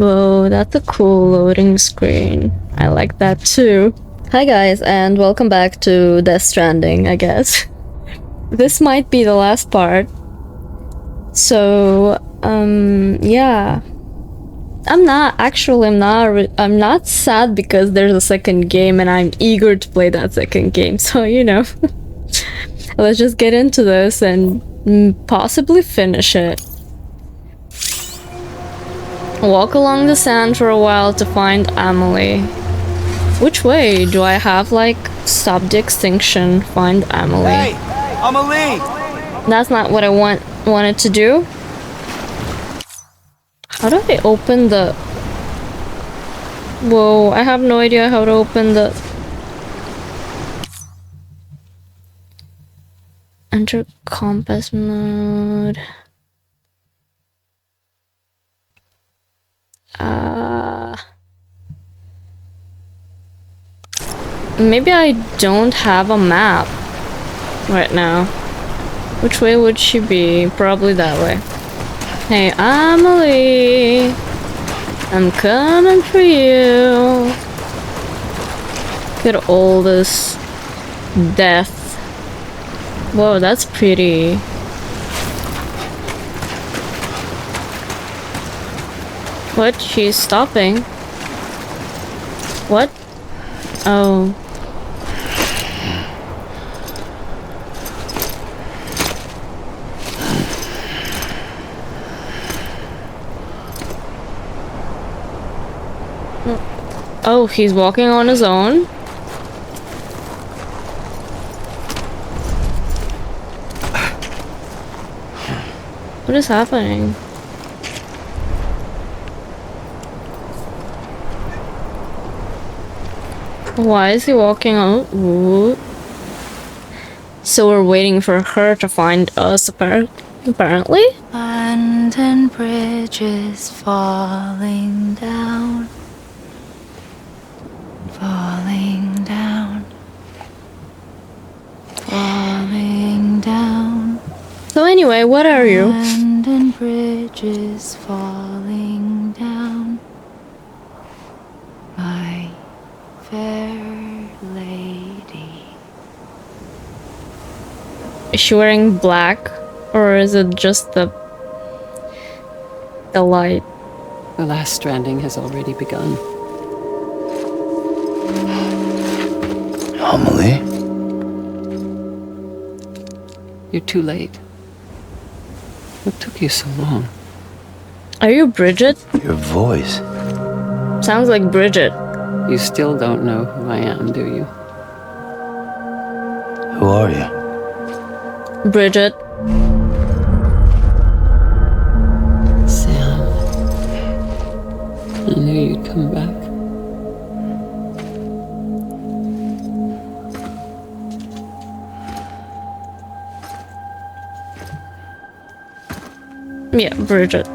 Whoa, that's a cool loading screen. I like that too. Hi guys, and welcome back to Death Stranding, I guess. This might be the last part. So, yeah. I'm not sad because there's a second game and I'm eager to play that second game. So, you know, let's just get into this and possibly finish it. Walk along the sand for a while to find Amelie. Which way? Do I have, like, stop the extinction, find Amelie? Hey! Amelie! That's not what I wanted to do. How do I open the... Whoa, I have no idea how to open the... Enter compass mode. Maybe I don't have a map right now. Which way would she be? Probably that way. Hey, Amelie! I'm coming for you! Look at all this death. Whoa, that's pretty. What? She's stopping. What? Oh. Oh, he's walking on his own? What is happening? Why is he walking on? Ooh. So we're waiting for her to find us, apparently? London Bridge is falling down. Falling down. Falling down. So anyway, what are you? London Bridge is falling down. My fair lady. Is she wearing black? Or is it just the light? The last stranding has already begun. Amelie? You're too late. What took you so long? Are you Bridget? Your voice. Sounds like Bridget. You still don't know who I am, do you? Who are you? Bridget. Sam. I knew you'd come back. Yeah, Bridget.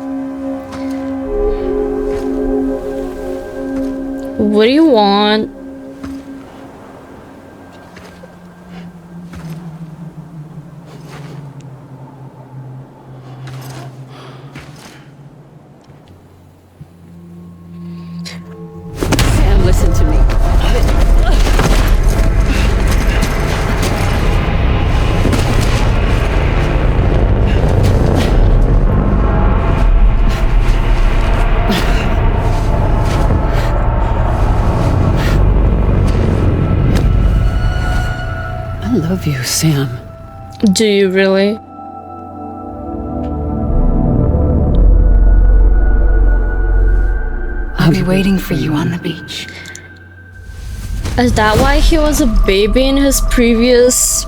What do you want? Sam, listen to me. I love you, Sam. Do you really? I'll be waiting for you on the beach. Is that why he was a baby in his previous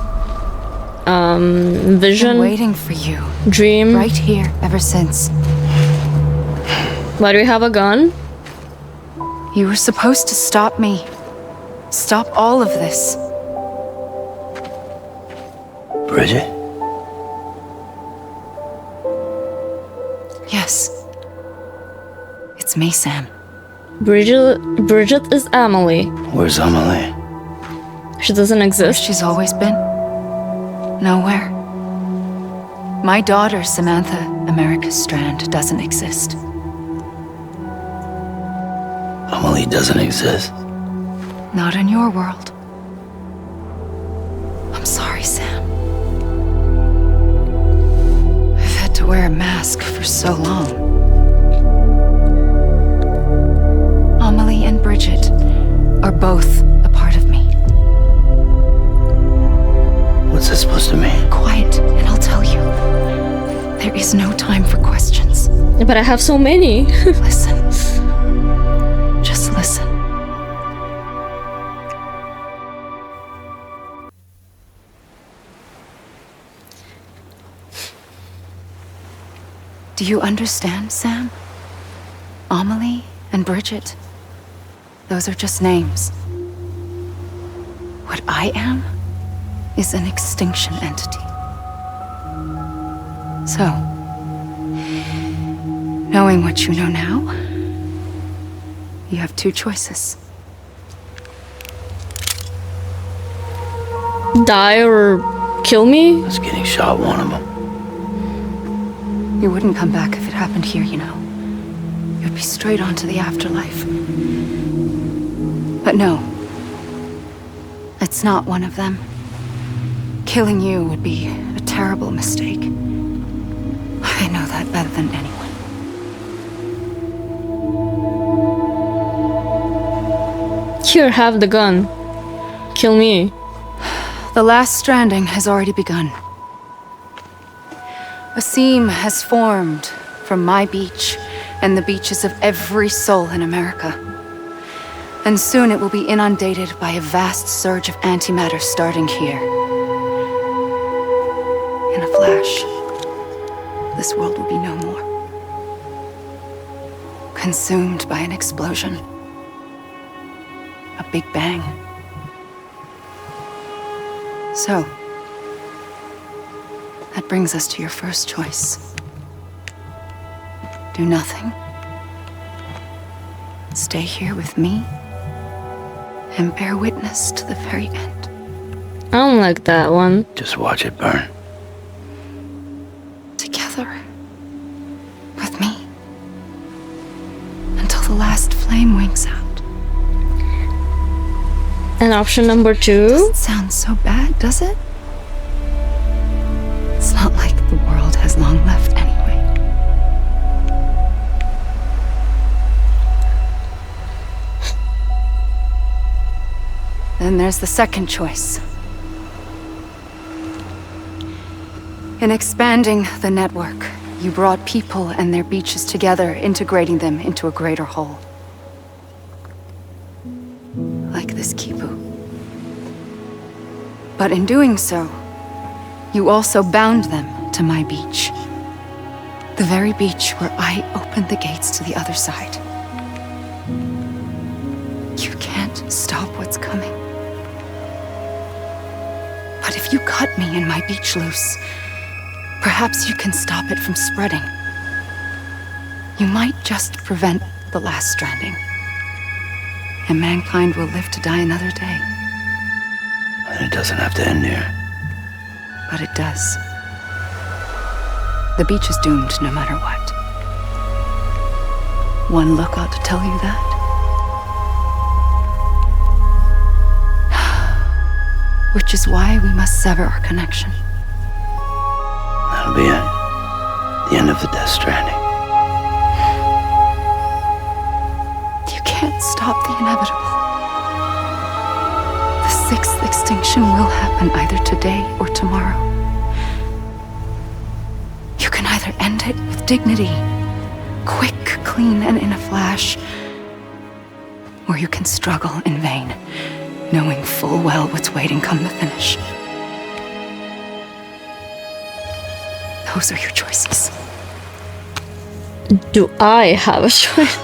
vision? I'm waiting for you. Dream? Right here, ever since. Why do we have a gun? You were supposed to stop me. Stop all of this. Bridget? Yes. It's me, Sam. Bridget is Amelie. Where's Amelie? She doesn't Where exist. she's always been. Nowhere. My daughter, Samantha America Strand, doesn't exist. Amelie doesn't exist. Not in your world. I'm sorry, Sam. I've had to wear a mask for so long. Amelie and Bridget are both a part of me. What's this supposed to mean? Quiet, and I'll tell you. There is no time for questions. But I have so many. Listen. Just listen. Do you understand, Sam? Amelie and Bridget, those are just names. What I am is an extinction entity. So, knowing what you know now, you have two choices. Die or kill me? That's getting shot, one of them. You wouldn't come back if it happened here, you know. You'd be straight on to the afterlife. But no. It's not one of them. Killing you would be a terrible mistake. I know that better than anyone. Here, have the gun. Kill me. The last stranding has already begun. A seam has formed from my beach and the beaches of every soul in America. And soon it will be inundated by a vast surge of antimatter starting here. In a flash, this world will be no more. Consumed by an explosion. A big bang. So, that brings us to your first choice. Do nothing. Stay here with me and bear witness to the very end. I don't like that one. Just watch it burn. Together. With me. Until the last flame winks out. And option number 2? Doesn't sound so bad, does it? It's not like the world has long left anyway. Then there's the second choice. In expanding the network, you brought people and their beaches together, integrating them into a greater whole. Like this Kipu. But in doing so, you also bound them to my beach. The very beach where I opened the gates to the other side. You can't stop what's coming. But if you cut me and my beach loose, perhaps you can stop it from spreading. You might just prevent the last stranding. And mankind will live to die another day. And it doesn't have to end here. But it does. The beach is doomed no matter what. One look ought to tell you that. Which is why we must sever our connection. That'll be it. The end of the Death Stranding. You can't stop the inevitable. The sixth extinction will happen either today or tomorrow. You can either end it with dignity, quick, clean, and in a flash, or you can struggle in vain, knowing full well what's waiting come the finish. Those are your choices. Do I have a choice?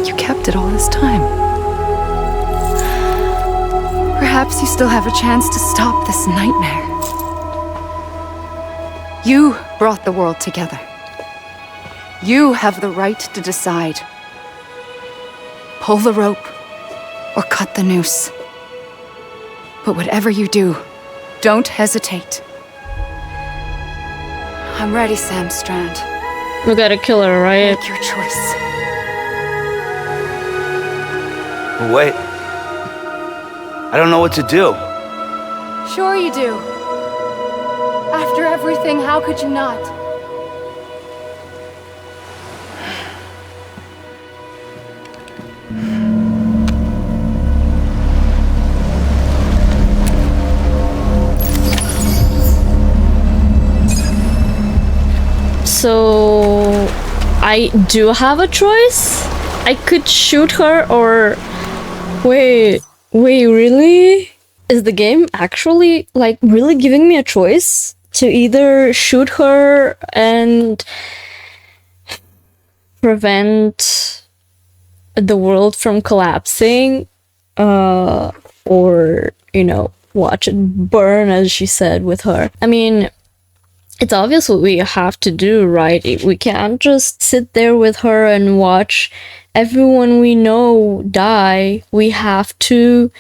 You kept it all this time. Perhaps you still have a chance to stop this nightmare. You brought the world together. You have the right to decide. Pull the rope or cut the noose. But whatever you do, don't hesitate. I'm ready, Sam Strand. We gotta kill her, right? Make your choice. Wait. I don't know what to do. Sure you do. After everything, how could you not? So I do have a choice. I could shoot her or wait, really? Is the game actually like really giving me a choice to either shoot her and prevent the world from collapsing, or, you know, watch it burn, as she said, with her? I mean, it's obvious what we have to do, right? We can't just sit there with her and watch everyone we know die. We have to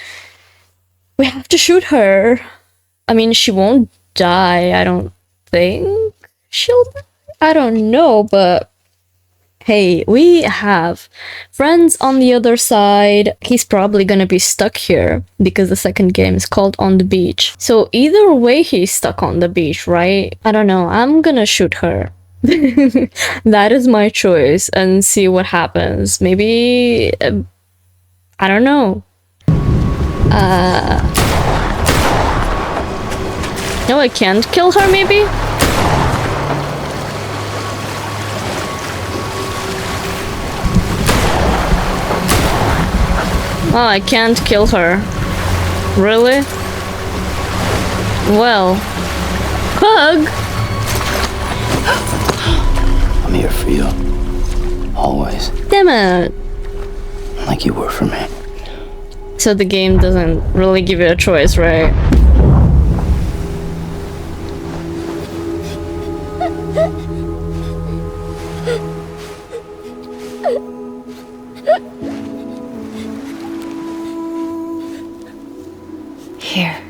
shoot her. I mean, she won't die, I don't think. She'll die? I don't know, but hey, we have friends on the other side. He's probably gonna be stuck here because the second game is called On the Beach. So either way, he's stuck on the beach, right? I don't know. I'm gonna shoot her. That is my choice and see what happens. Maybe... I don't know. No, I can't kill her, maybe? Oh, I can't kill her. Really? Well. Hug! I'm here for you. Always. Damn it. Like you were for me. So the game doesn't really give you a choice, right? Here.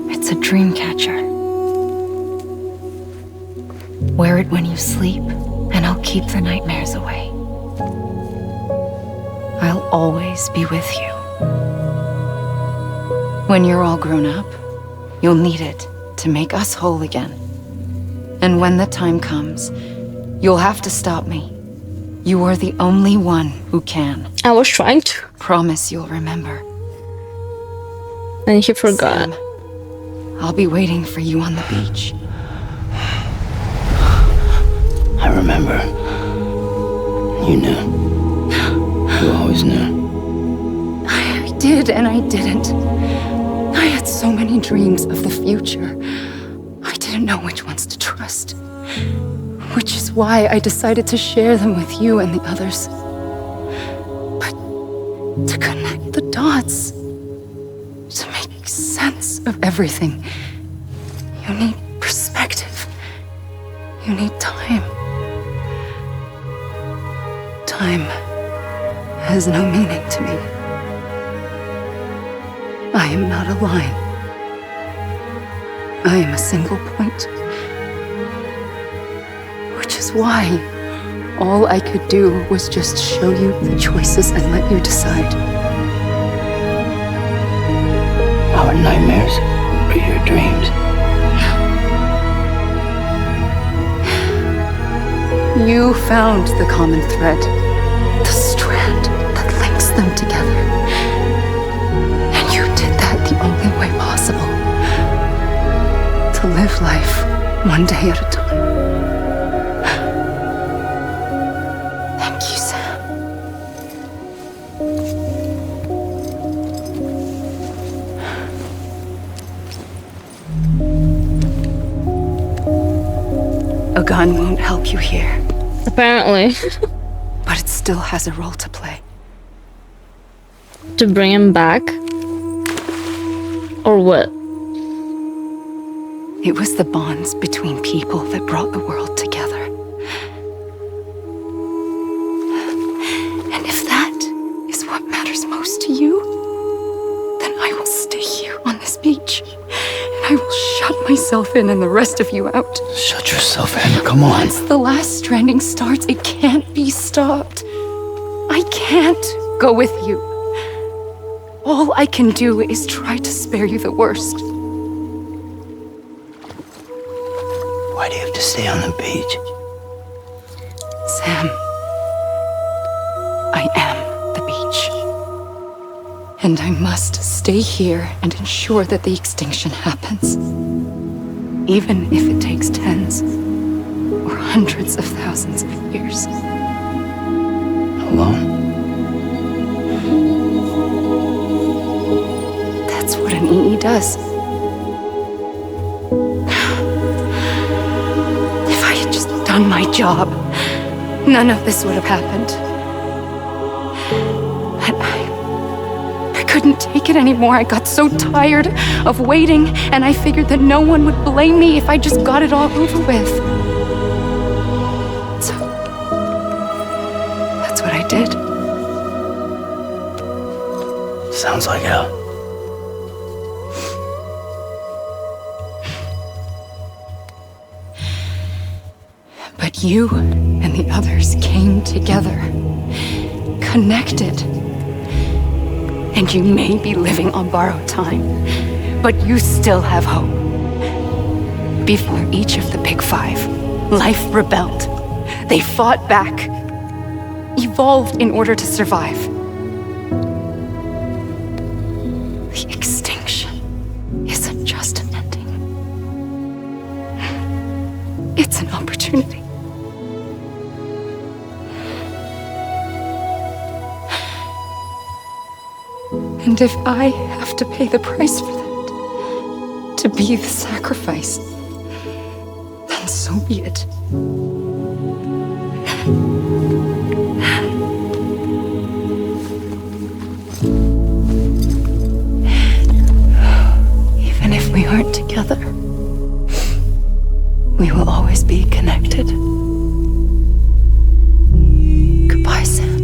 It's a dream catcher. Wear it when you sleep, and I'll keep the nightmares away. I'll always be with you. When you're all grown up, you'll need it to make us whole again. And when the time comes, you'll have to stop me. You are the only one who can. I was trying to. Promise you'll remember. And he forgot. Sam, I'll be waiting for you on the beach. I remember. You knew. You always knew. I did and I didn't. I had so many dreams of the future. I didn't know which ones to trust. Which is why I decided to share them with you and the others. But to connect the dots, to make sense of everything, you need perspective. You need time. Time has no meaning to me. I am not a line. I am a single point. Which is why all I could do was just show you the choices and let you decide. Our nightmares are your dreams. You found the common thread, the strand that links them together. And you did that the only way possible. To live life one day at a time. Thank you, Sam. A gun won't help you here. Apparently. But it still has a role to play. To bring him back? Or what? It was the bonds between people that brought the world together. And if that is what matters most to you, then I will stay here on this beach. And I will shut myself myself in and the rest of you out. Shut yourself in. Come on. Once the last stranding starts, it can't be stopped. I can't go with you. All I can do is try to spare you the worst. Why do you have to stay on the beach? Sam, I am the beach. And I must stay here and ensure that the extinction happens. Even if it takes tens or hundreds of thousands of years. Alone? That's what an EE does. If I had just done my job, none of this would have happened. But I couldn't take it anymore. I got so tired of waiting, and I figured that no one would blame me if I just got it all over with. So, that's what I did. Sounds like hell. But you and the others came together, connected. And you may be living on borrowed time, but you still have hope. Before each of the Big Five, life rebelled. They fought back, evolved in order to survive. The extinction isn't just an ending. It's an opportunity. And if I have to pay the price for that, to be the sacrifice, then so be it. Even if we aren't together, we will always be connected. Goodbye, Sam.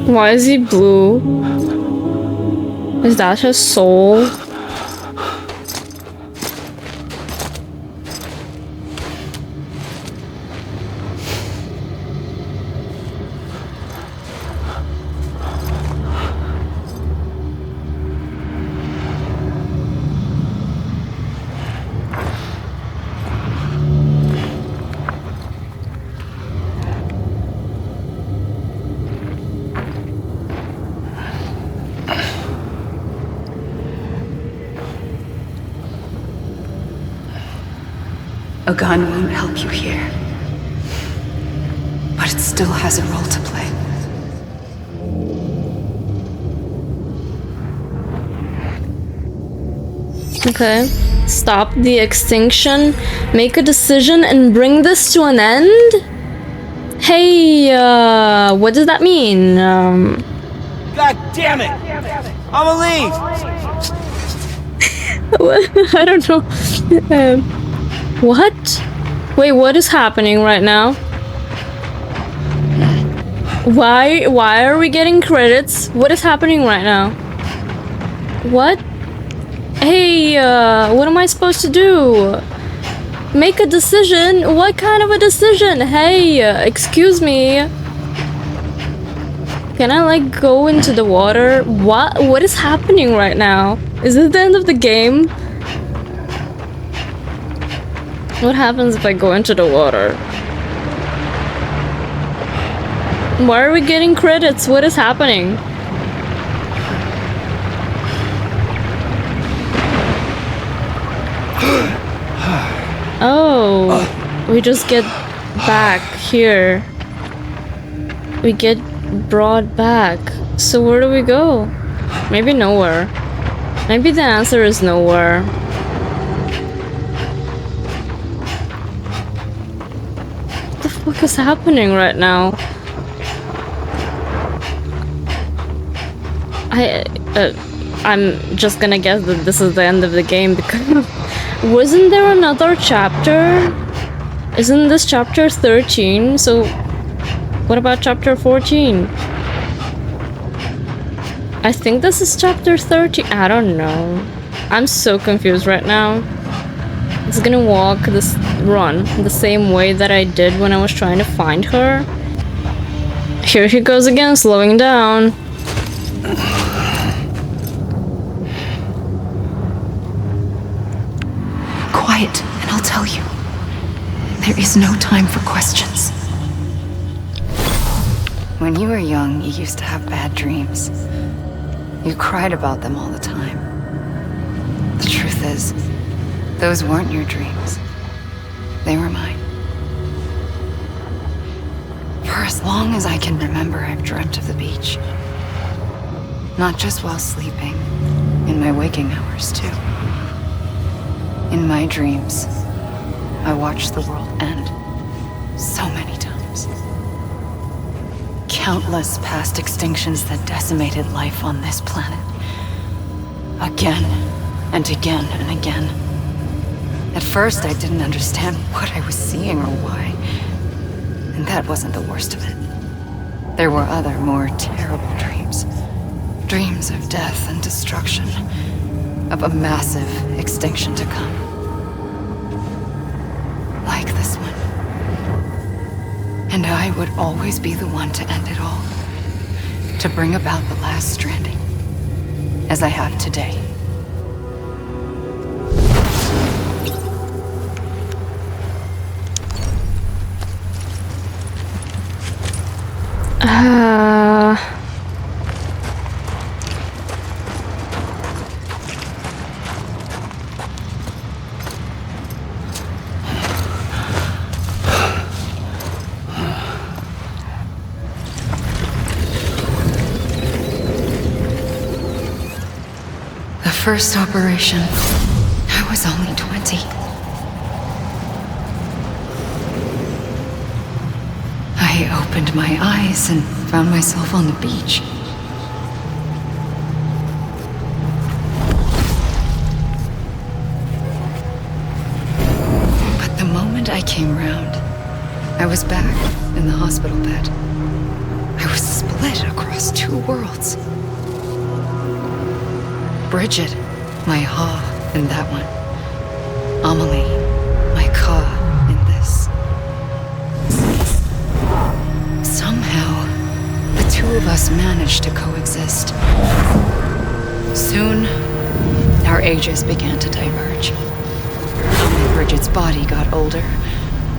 Why is he blue? Is that his soul? A gun won't help you here, but it still has a role to play. Okay. Stop the extinction, make a decision, and bring this to an end? Hey, what does that mean? God damn it! Amelie! I don't know. What? Wait, what is happening right now? Why are we getting credits? What is happening right now? What? Hey, what am I supposed to do? Make a decision? What kind of a decision? Hey, excuse me. Can I like go into the water? What is happening right now? Is this the end of the game? What happens if I go into the water? Why are we getting credits? What is happening? Oh, we just get back here. We get brought back. So where do we go? Maybe nowhere. Maybe the answer is nowhere. fuck is happening right now? I'm just gonna guess that this is the end of the game because wasn't there another chapter? Isn't this chapter 13? So what about chapter 14? I think this is chapter 13. I don't know. I'm so confused right now. It's gonna run the same way that I did when I was trying to find her. Here he goes again, slowing down. Quiet, and I'll tell you. There is no time for questions. When you were young, you used to have bad dreams. You cried about them all the time. The truth is, those weren't your dreams. They were mine. For as long as I can remember, I've dreamt of the beach. Not just while sleeping, in my waking hours too. In my dreams, I watched the world end so many times. Countless past extinctions that decimated life on this planet. Again and again and again. At first, I didn't understand what I was seeing or why. And that wasn't the worst of it. There were other, more terrible dreams. Dreams of death and destruction. Of a massive extinction to come. Like this one. And I would always be the one to end it all. To bring about the last stranding. As I have today. The first operation, I was only 20. I opened my eyes and found myself on the beach. But the moment I came round, I was back in the hospital bed. I was split across two worlds. Bridget, my Ha in that one. Amelie, my Ka in this. Somehow, the two of us managed to coexist. Soon, our ages began to diverge. Only Bridget's body got older,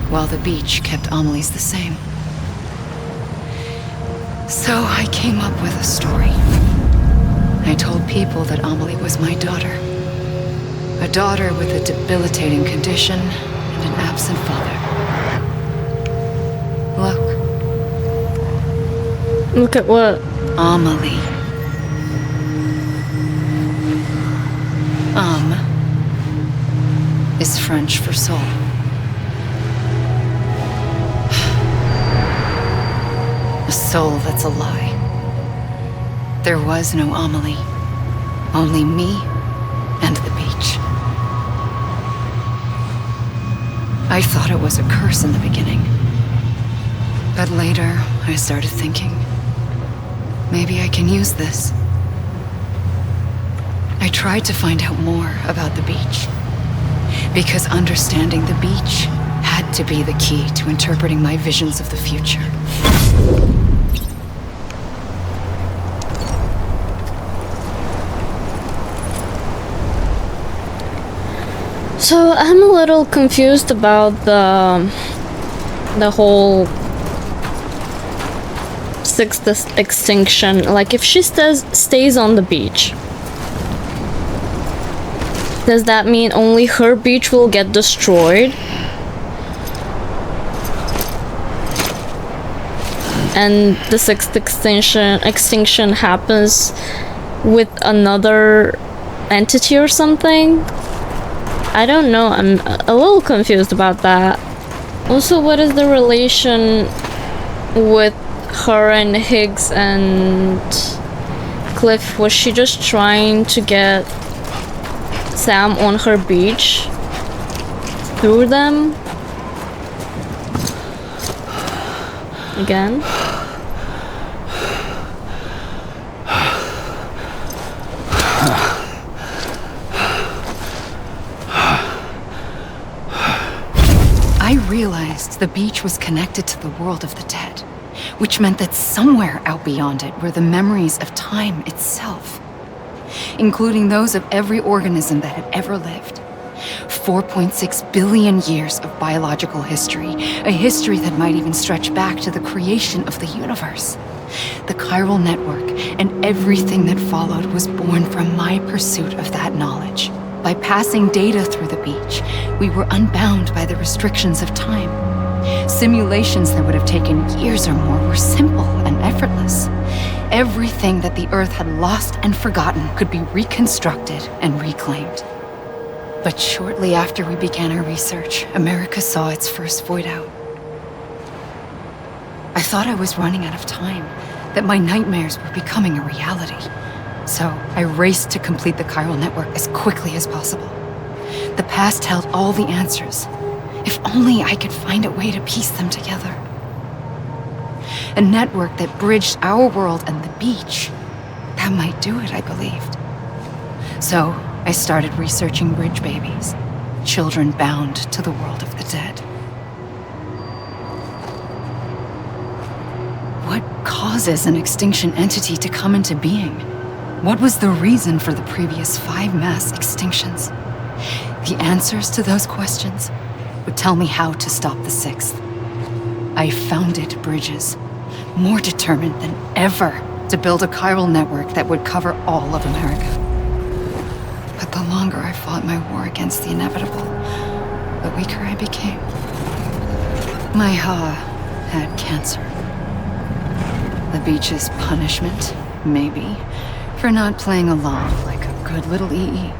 while the beach kept Amelie's the same. So I came up with a story. I told people that Amelie was my daughter. A daughter with a debilitating condition and an absent father. Look at what? Amelie. Is French for soul. A soul that's a lie. There was no Amelie. Only me and the beach. I thought it was a curse in the beginning. But later, I started thinking, maybe I can use this. I tried to find out more about the beach. Because understanding the beach had to be the key to interpreting my visions of the future. So I'm a little confused about the whole sixth extinction. Like, if she stays on the beach, does that mean only her beach will get destroyed? And the sixth extinction happens with another entity or something? I don't know, I'm a little confused about that. Also, what is the relation with her and Higgs and Cliff? Was she just trying to get Sam on her beach through them? Again? I realized the beach was connected to the world of the dead, which meant that somewhere out beyond it were the memories of time itself, including those of every organism that had ever lived. 4.6 billion years of biological history, a history that might even stretch back to the creation of the universe. The chiral network and everything that followed was born from my pursuit of that knowledge. By passing data through the beach, we were unbound by the restrictions of time. Simulations that would have taken years or more were simple and effortless. Everything that the Earth had lost and forgotten could be reconstructed and reclaimed. But shortly after we began our research, America saw its first void out. I thought I was running out of time, that my nightmares were becoming a reality. So I raced to complete the chiral network as quickly as possible. The past held all the answers. If only I could find a way to piece them together. A network that bridged our world and the beach. That might do it, I believed. So I started researching bridge babies, children bound to the world of the dead. What causes an extinction entity to come into being? What was the reason for the previous 5 mass extinctions? The answers to those questions would tell me how to stop the 6th. I founded bridges, more determined than ever to build a chiral network that would cover all of America. But the longer I fought my war against the inevitable, the weaker I became. My Ha had cancer. The beach's punishment, maybe, for not playing along like a good little EE.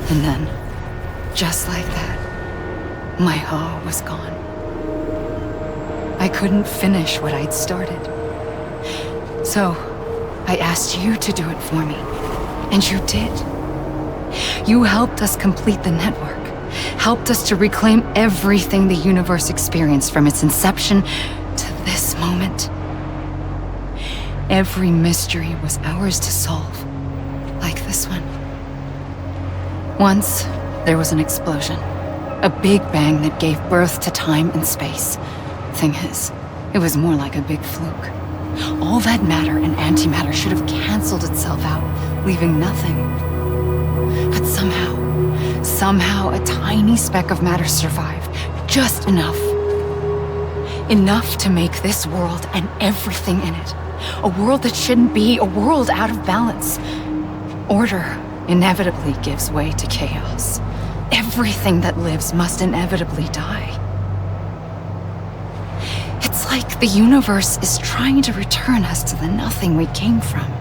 And then, just like that, my Ha was gone. I couldn't finish what I'd started. So, I asked you to do it for me, and you did. You helped us complete the network, helped us to reclaim everything the universe experienced from its inception to this moment. Every mystery was ours to solve, like this one. Once, there was an explosion. A big bang that gave birth to time and space. Thing is, it was more like a big fluke. All that matter and antimatter should have canceled itself out, leaving nothing. But somehow a tiny speck of matter survived. Just enough. Enough to make this world and everything in it. A world that shouldn't be, a world out of balance. Order inevitably gives way to chaos. Everything that lives must inevitably die. It's like the universe is trying to return us to the nothing we came from.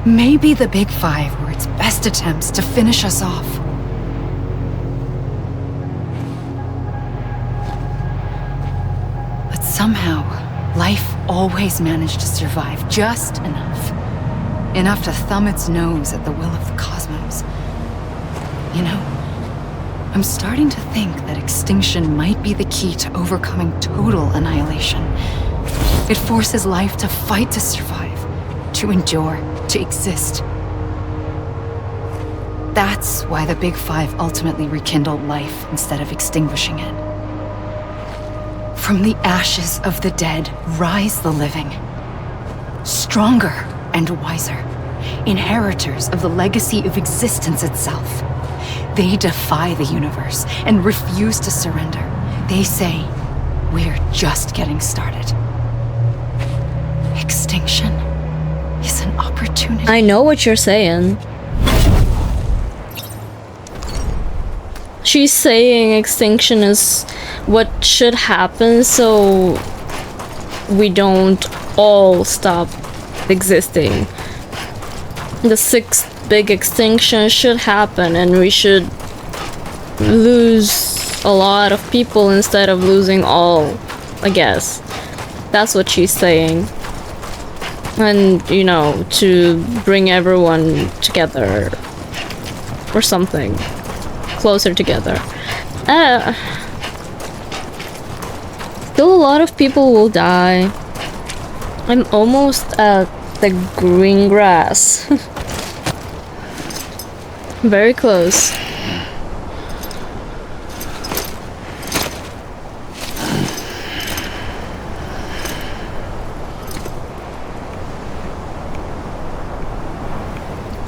Maybe the Big Five were its best attempts to finish us off. But somehow, life always managed to survive just enough. Enough to thumb its nose at the will of the cosmos. You know, I'm starting to think that extinction might be the key to overcoming total annihilation. It forces life to fight to survive, to endure, to exist. That's why the Big Five ultimately rekindled life instead of extinguishing it. From the ashes of the dead rise the living. Stronger and wiser. Inheritors of the legacy of existence itself. They defy the universe and refuse to surrender. They say, we're just getting started. Extinction is an opportunity. I know what you're saying. She's saying extinction is what should happen so we don't all stop existing. The 6th big extinction should happen and we should lose a lot of people instead of losing all, I guess. That's what she's saying. And, you know, to bring everyone together or something. Closer together. Still a lot of people will die. I'm almost at the green grass. Very close.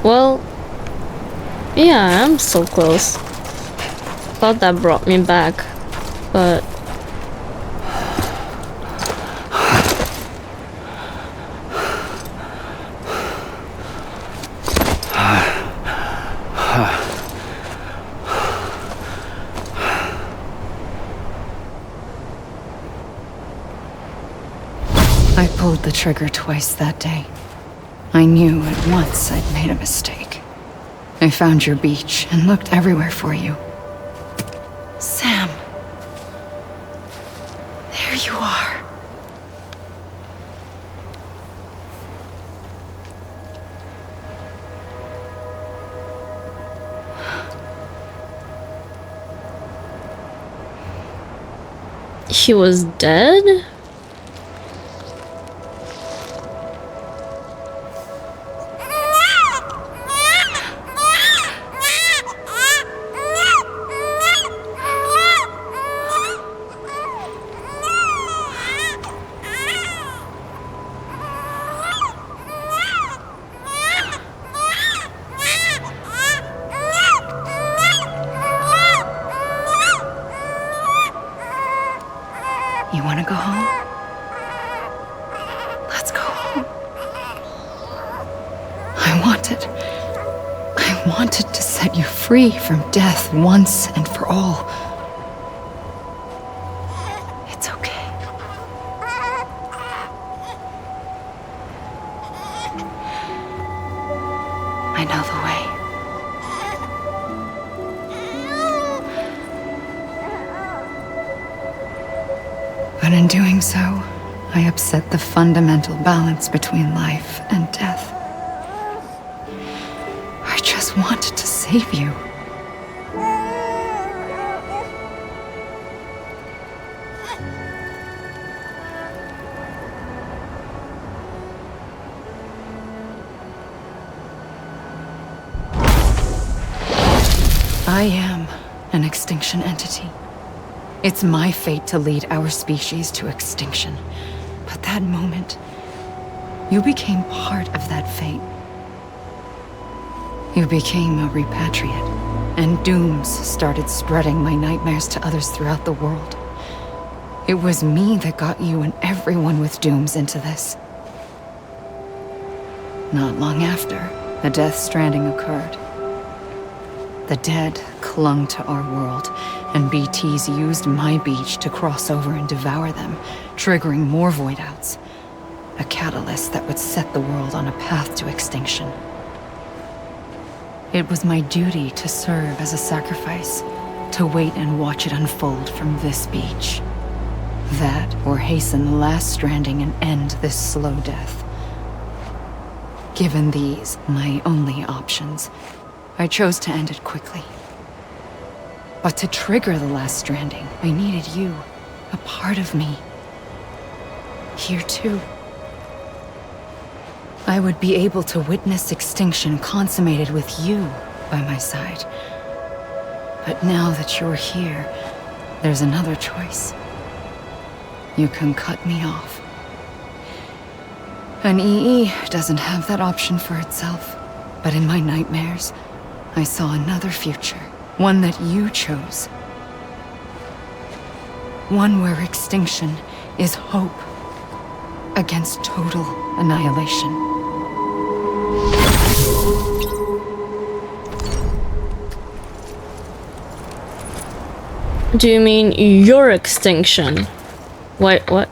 Well, yeah, I'm so close. Thought that brought me back, but I pulled the trigger twice that day. I knew at once I'd made a mistake. I found your beach and looked everywhere for you. Sam. There you are. he was dead? You want to go home? Let's go home. I wanted to set you free from death once and for all. It's okay. I know the way. But in doing so, I upset the fundamental balance between life and death. I just wanted to save you. I am an extinction entity. It's my fate to lead our species to extinction. But that moment, you became part of that fate. You became a repatriate, and dooms started spreading my nightmares to others throughout the world. It was me that got you and everyone with dooms into this. Not long after, a death stranding occurred. The dead clung to our world, and BTs used my beach to cross over and devour them, triggering more void outs. A catalyst that would set the world on a path to extinction. It was my duty to serve as a sacrifice, to wait and watch it unfold from this beach. That, or hasten the last stranding and end this slow death. Given these, my only options, I chose to end it quickly. But to trigger the last stranding, I needed you, a part of me. Here too. I would be able to witness extinction consummated with you by my side. But now that you're here, there's another choice. You can cut me off. An EE doesn't have that option for itself. But in my nightmares, I saw another future. One that you chose. One where extinction is hope against total annihilation. Do you mean your extinction? Wait, what?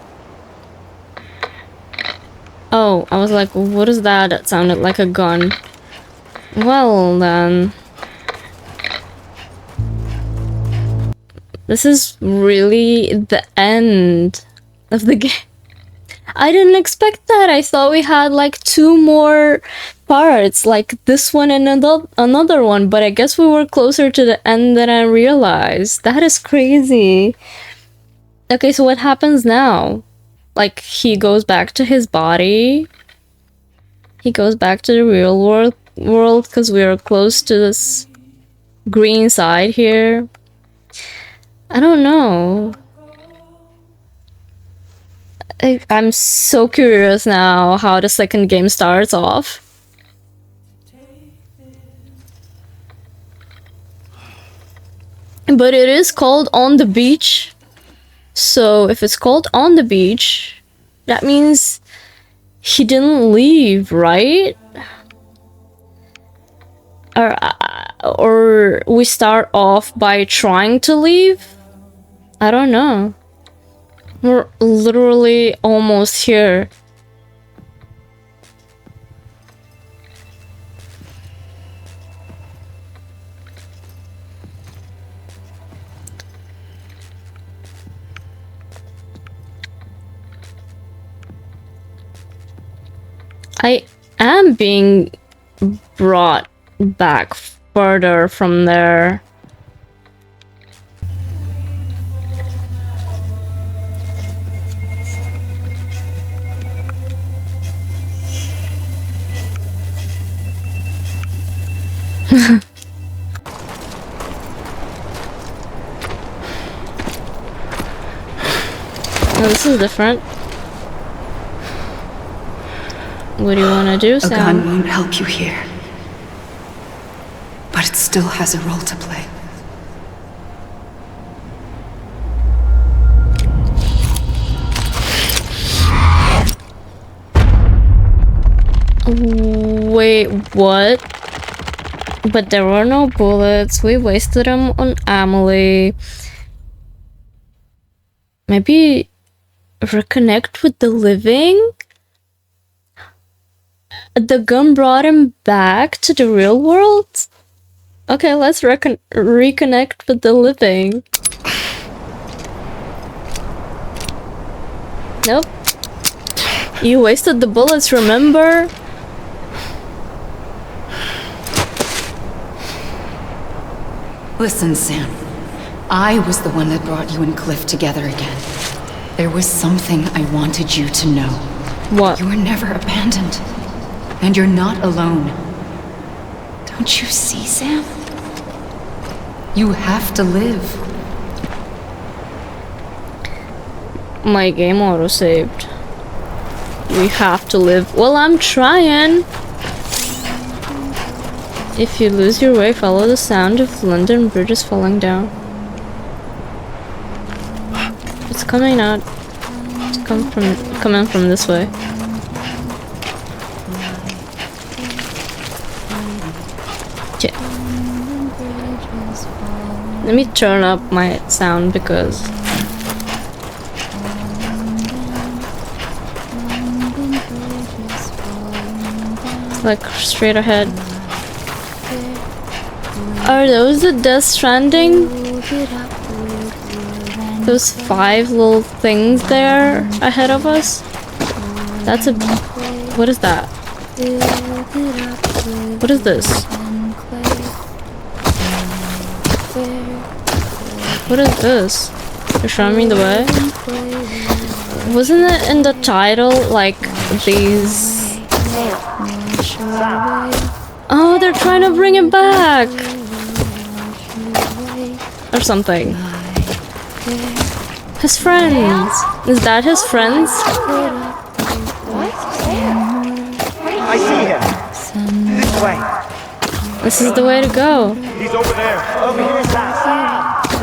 Oh, I was like, what is that? That sounded like a gun. Well, then. This is really the end of the game. I didn't expect that. I thought we had like 2 more parts, like this one and another one, but I guess we were closer to the end than I realized. That is crazy. Okay, so what happens now? Like, he goes back to his body. He goes back to the real world because we are close to this green side here. I don't know. I'm so curious now how the second game starts off. But it is called On the Beach. So if it's called On the Beach, that means he didn't leave, right? Or we start off by trying to leave? I don't know. We're literally almost here. I am being brought back further from there. Oh, this is different. What do you want to do, Sam? A gun won't help you here. But it still has a role to play. Wait, what? But there were no bullets. We wasted them on Amelie. Maybe reconnect with the living? The gun brought him back to the real world? Okay, let's reconnect with the living. Nope. You wasted the bullets, remember? Listen, Sam. I was the one that brought you and Cliff together again. There was something I wanted you to know. What? You were never abandoned. And you're not alone. Don't you see, Sam? You have to live. My game auto-saved. We have to live. Well, I'm trying. If you lose your way, follow the sound of London bridges falling down. It's coming out. It's coming from this way. Yeah. Let me turn up my sound because it's like straight ahead. Are those the Death Stranding? Those 5 little things there ahead of us? That's a... What is that? What is this? What is this? You're showing me the way? Wasn't it in the title, like, these... Oh, they're trying to bring him back! Or something. His friends! Is that his friends? I see him. This way. This is the way to go. He's over there. Over here.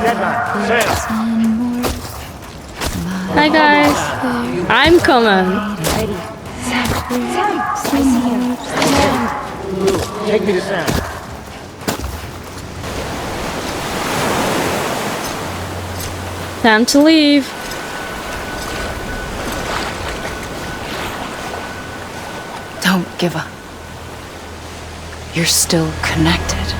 Deadline. Sam. Hi guys. I'm coming. Take me to Sam. Time to leave. Don't give up. You're still connected.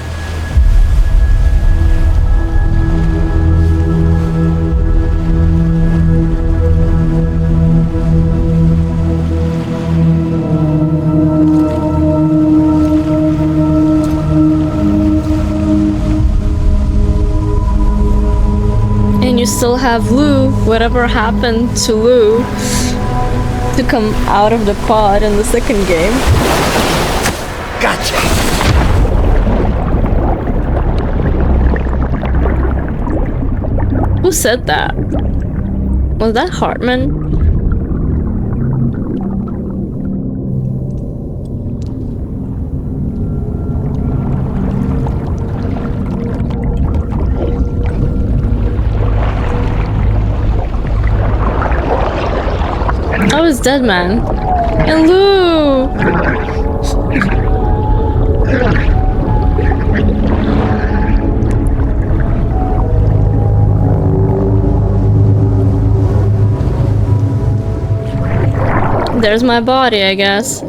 still have Lou, whatever happened to Lou, to come out of the pod in the second game. Gotcha. Who said that? Was that Hartman? I was dead, man. And Lou! There's my body, I guess.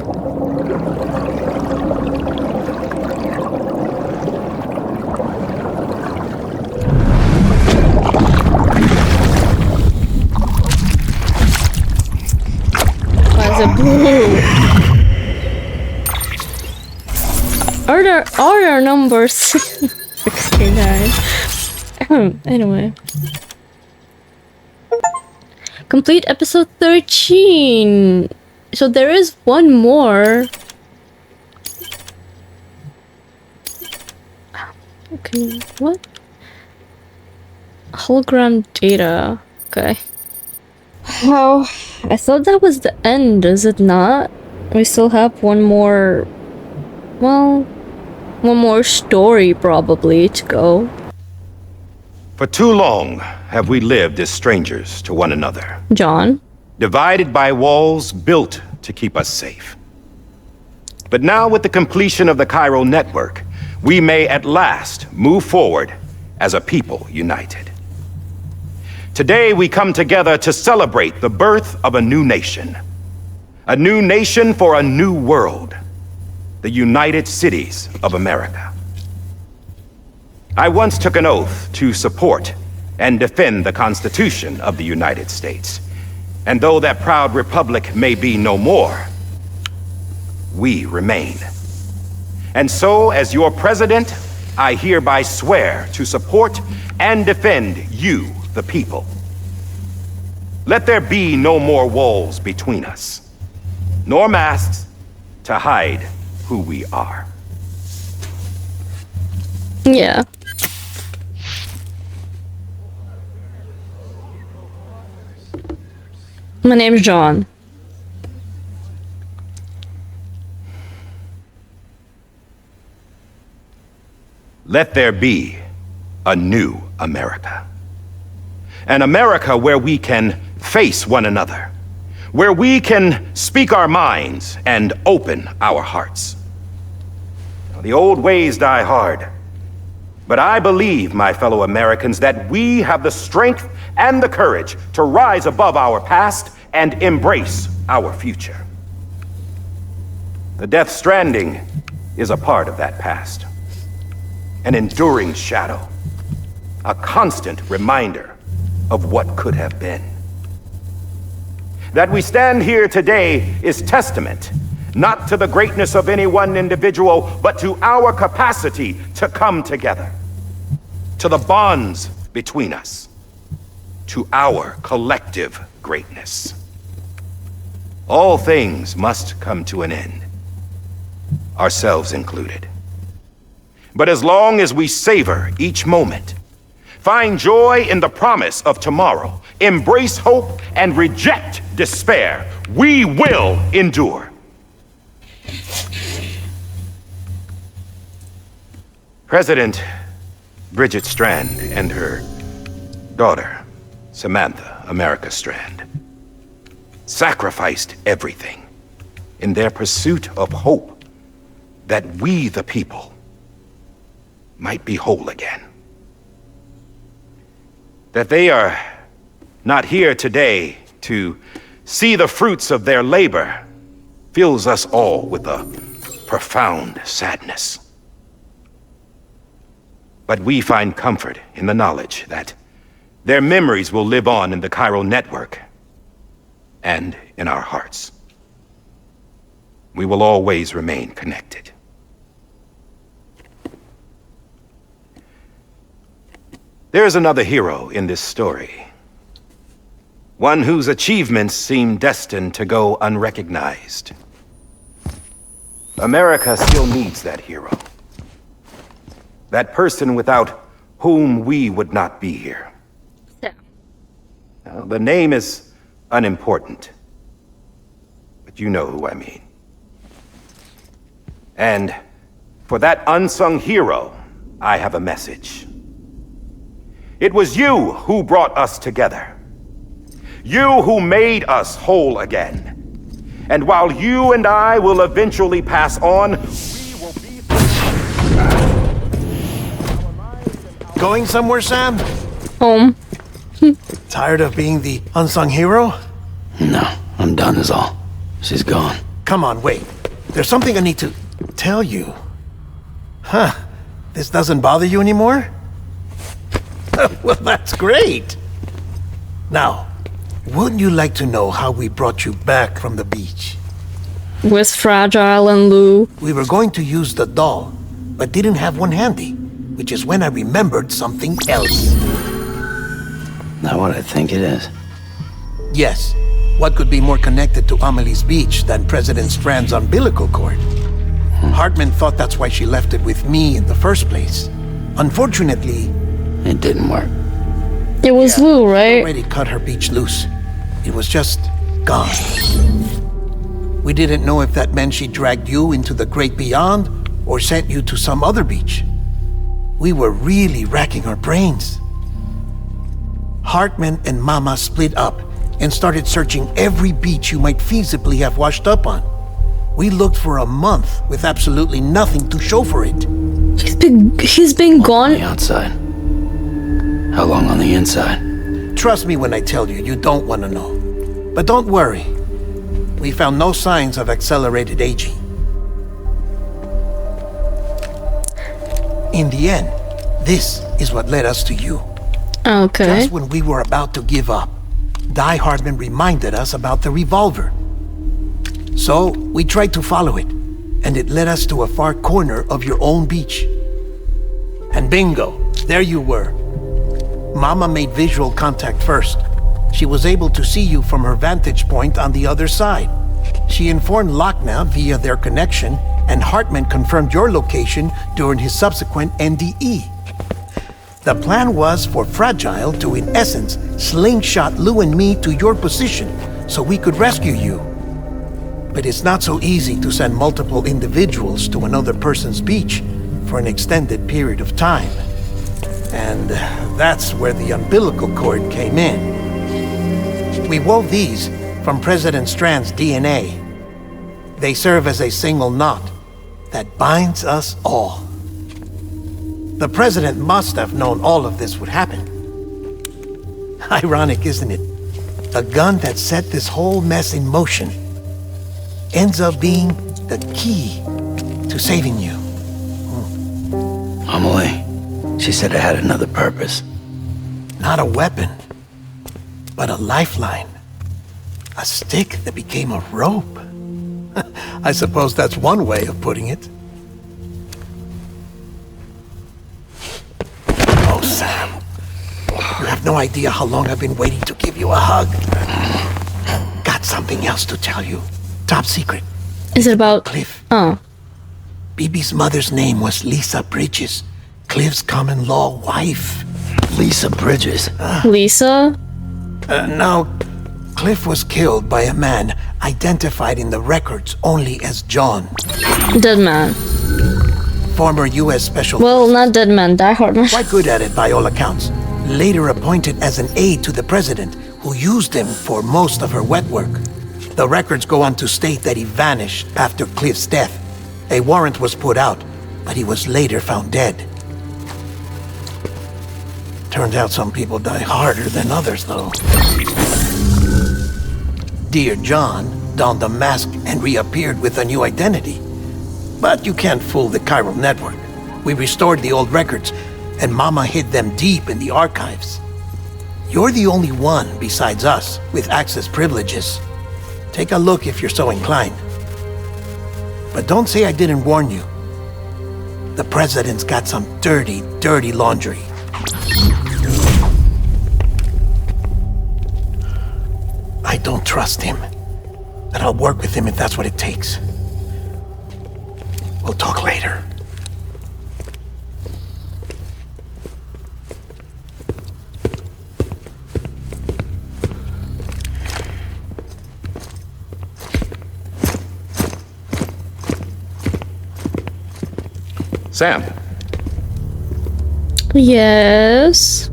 Why is it blue? Are there numbers? 69. Anyway. Complete episode 13. So there is one more. Okay, what? Hologram data. Okay. Oh, I thought that was the end, is it not? We still have one more... Well... one more story, probably, to go. For too long have we lived as strangers to one another. John? Divided by walls built to keep us safe. But now with the completion of the chiral network, we may at last move forward as a people united. Today we come together to celebrate the birth of a new nation. A new nation for a new world. The United Cities of America. I once took an oath to support and defend the Constitution of the United States. And though that proud republic may be no more, we remain. And so, as your president, I hereby swear to support and defend you, the people. Let there be no more walls between us, nor masks to hide who we are. Yeah. My name's John. Let there be a new America. An America where we can face one another, where we can speak our minds and open our hearts. The old ways die hard, but I believe, my fellow Americans, that we have the strength and the courage to rise above our past and embrace our future. The Death Stranding is a part of that past. An enduring shadow, a constant reminder of what could have been. That we stand here today is testament, not to the greatness of any one individual, but to our capacity to come together, to the bonds between us, to our collective greatness. All things must come to an end, ourselves included. But as long as we savor each moment, find joy in the promise of tomorrow, embrace hope, and reject despair, we will endure. President Bridget Strand and her daughter, Samantha America Strand, sacrificed everything in their pursuit of hope that we, the people, might be whole again. That they are not here today to see the fruits of their labor fills us all with a profound sadness. But we find comfort in the knowledge that their memories will live on in the chiral network and in our hearts. We will always remain connected. There's another hero in this story. One whose achievements seem destined to go unrecognized. America still needs that hero. That person without whom we would not be here. Yeah. Now, the name is unimportant, but you know who I mean. And for that unsung hero, I have a message. It was you who brought us together. You who made us whole again. And while you and I will eventually pass on, we will be... Going somewhere, Sam? Home. Tired of being the unsung hero? No, I'm done is all. She's gone. Come on, wait. There's something I need to tell you. Huh. This doesn't bother you anymore? Well, that's great. Now, wouldn't you like to know how we brought you back from the beach? With Fragile and Lou. We were going to use the doll, but didn't have one handy, which is when I remembered something else. Not what I think it is. Yes. What could be more connected to Amelie's beach than President Strand's umbilical cord? Hartman thought that's why she left it with me in the first place. Unfortunately, It didn't work. It was Lou, I right? already cut her beach loose. It was just gone. We didn't know if that meant she dragged you into the great beyond or sent you to some other beach. We were really racking our brains. Hartman and Mama split up and started searching every beach you might feasibly have washed up on. We looked for a month with absolutely nothing to show for it. He's been On gone. the outside. How long on the inside? Trust me when I tell you, you don't want to know. But don't worry. We found no signs of accelerated aging. In the end, this is what led us to you. Okay. Just when we were about to give up, Die Hardman reminded us about the revolver. So, we tried to follow it, and it led us to a far corner of your own beach. And bingo, there you were. Mama made visual contact first. She was able to see you from her vantage point on the other side. She informed Lochna via their connection, and Hartman confirmed your location during his subsequent NDE. The plan was for Fragile to, in essence, slingshot Lou and me to your position so we could rescue you. But it's not so easy to send multiple individuals to another person's beach for an extended period of time. And that's where the umbilical cord came in. We wove these from President Strand's DNA. They serve as a single knot that binds us all. The President must have known all of this would happen. Ironic, isn't it? A gun that set this whole mess in motion ends up being the key to saving you. Amelie. She said it had another purpose. Not a weapon, but a lifeline. A stick that became a rope. I suppose that's one way of putting it. Oh, Sam. You have no idea how long I've been waiting to give you a hug. Got something else to tell you. Top secret. Is it about... Cliff. Oh. Bibi's mother's name was Lisa Bridges. Cliff's common-law wife. Lisa Bridges. Lisa? No, Cliff was killed by a man identified in the records only as John. Dead man. Former U.S. Special Well, not dead man, Die Hardman. Quite good at it by all accounts. Later appointed as an aide to the president, who used him for most of her wet work. The records go on to state that he vanished after Cliff's death. A warrant was put out, but he was later found dead. Turns out some people die harder than others, though. Dear John donned a mask and reappeared with a new identity. But you can't fool the chiral network. We restored the old records, and Mama hid them deep in the archives. You're the only one besides us with access privileges. Take a look if you're so inclined. But don't say I didn't warn you. The president's got some dirty, dirty laundry. don't trust him. But I'll work with him if that's what it takes. We'll talk later. Sam, Yes.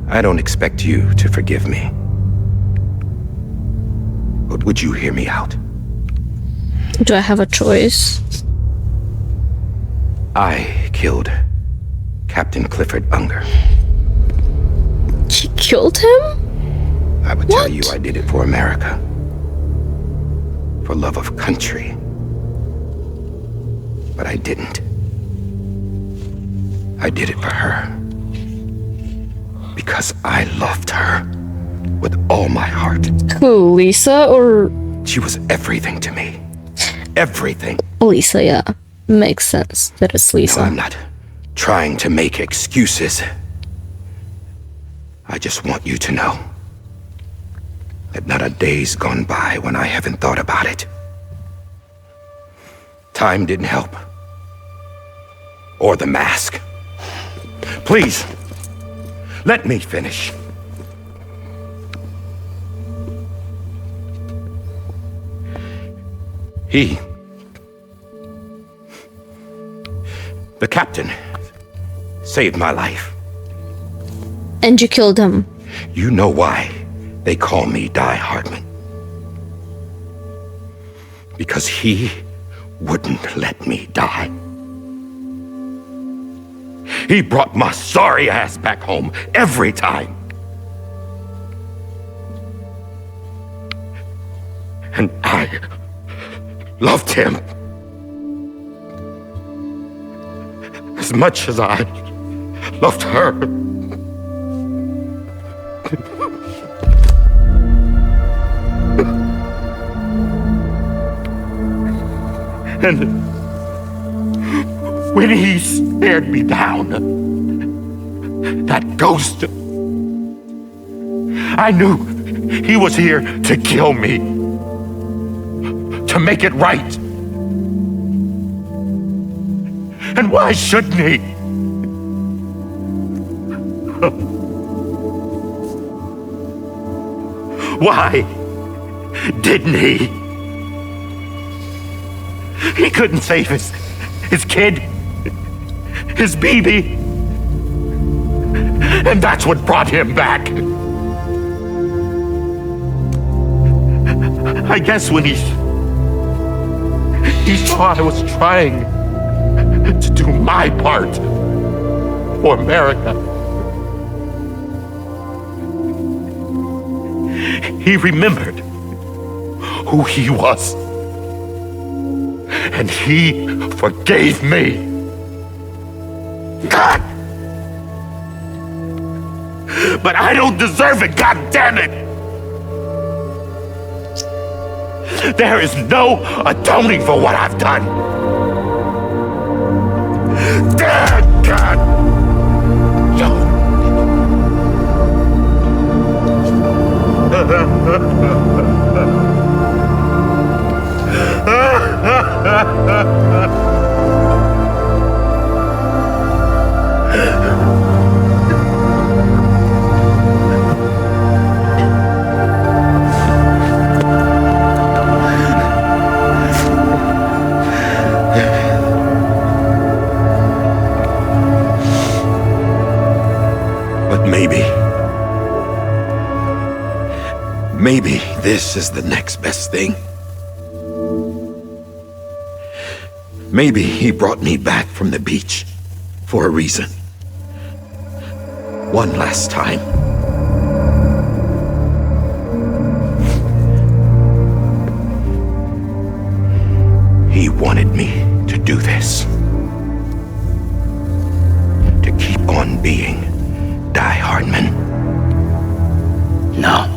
I don't expect you to forgive me. But would you hear me out? Do I have a choice? I killed Captain Clifford Unger. You killed him? I would tell What? you I did it for America. For love of country. But I didn't. I did it for her. Because I loved her with all my heart. Who, Lisa or... She was everything to me. Everything. Lisa, yeah. Makes sense that it's Lisa. No, I'm not trying to make excuses. I just want you to know that not a day's gone by when I haven't thought about it. Time didn't help. Or the mask. Please, let me finish. The captain, saved my life. And you killed him. You know why they call me Die Hardman. Because he wouldn't let me die. He brought my sorry ass back home every time. And I loved him as much as I loved her. And when he stared me down, that ghost, I knew he was here to kill me, to make it right. And why shouldn't he? Why didn't he? He couldn't save his kid, his baby. And that's what brought him back. I guess when he saw I was trying to do my part for America, he remembered who he was. And he forgave me. God! But I don't deserve it, God damn it! There is no atoning for what I've done. Damn, God! No. But maybe this is the next best thing. Maybe he brought me back from the beach for a reason. One last time. He wanted me to do this. To keep on being Die Hardman. No.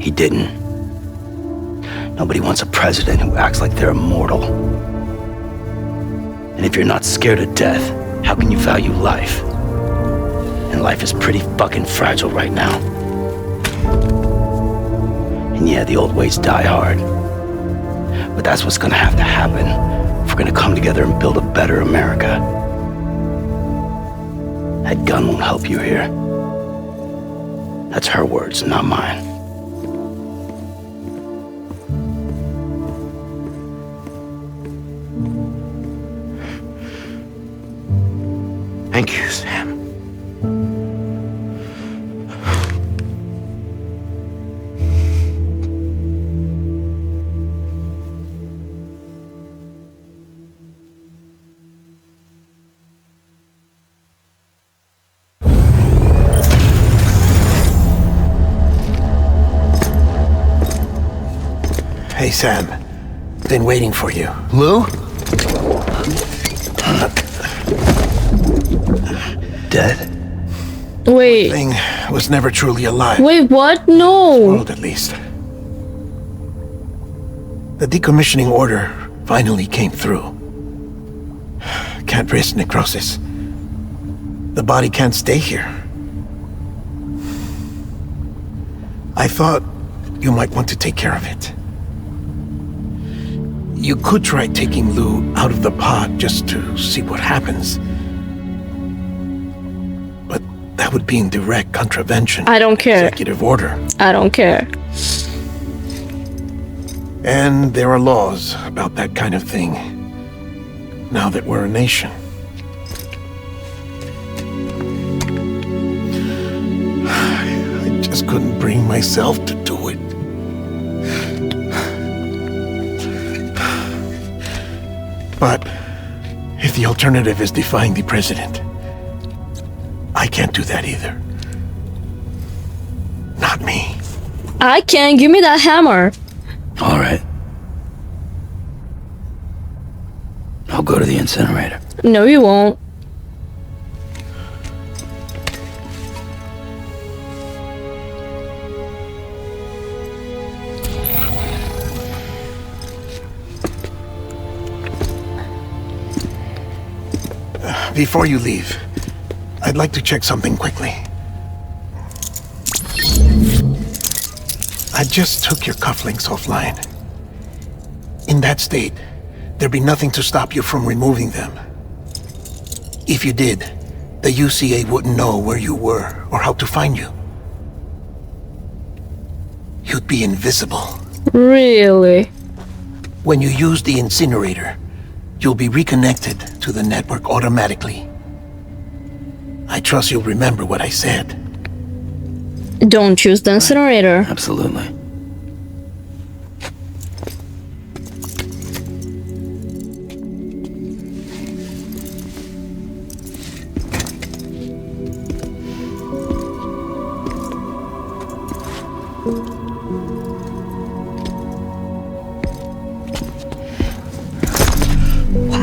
He didn't. Nobody wants a president who acts like they're immortal. And if you're not scared of death, how can you value life? And life is pretty fucking fragile right now. And yeah, the old ways die hard. But that's what's gonna have to happen if we're gonna come together and build a better America. That gun won't help you here. That's her words, not mine. Thank you, Sam. Hey, Sam. Been waiting for you. Lou? Dead? Wait. Thing was never truly alive. Wait, what? No. World, at least. The decommissioning order finally came through. Can't risk necrosis. The body can't stay here. I thought you might want to take care of it. You could try taking Lou out of the pod just to see what happens. But that would be in direct contravention. I don't care. Executive order. I don't care. And there are laws about that kind of thing, now that we're a nation. I just couldn't bring myself to do it. But if the alternative is defying the president, I can't do that either. Not me. I can. Give me that hammer. All right. I'll go to the incinerator. No, you won't. Before you leave, I'd like to check something quickly. I just took your cufflinks offline. In that state, there'd be nothing to stop you from removing them. If you did, the UCA wouldn't know where you were or how to find you. You'd be invisible. Really? When you use the incinerator, you'll be reconnected to the network automatically. I trust you'll remember what I said. Don't choose the incinerator. Absolutely.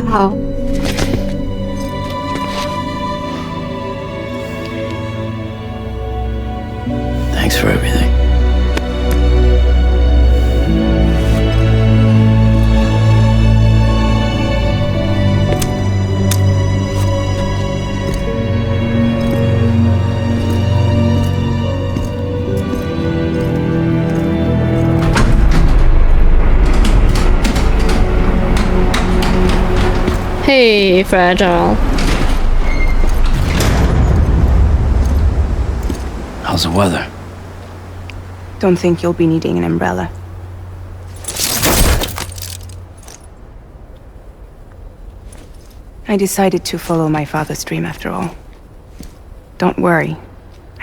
Wow. Thanks for everything. Hey, Fragile. How's the weather? Don't think you'll be needing an umbrella. I decided to follow my father's dream after all. Don't worry.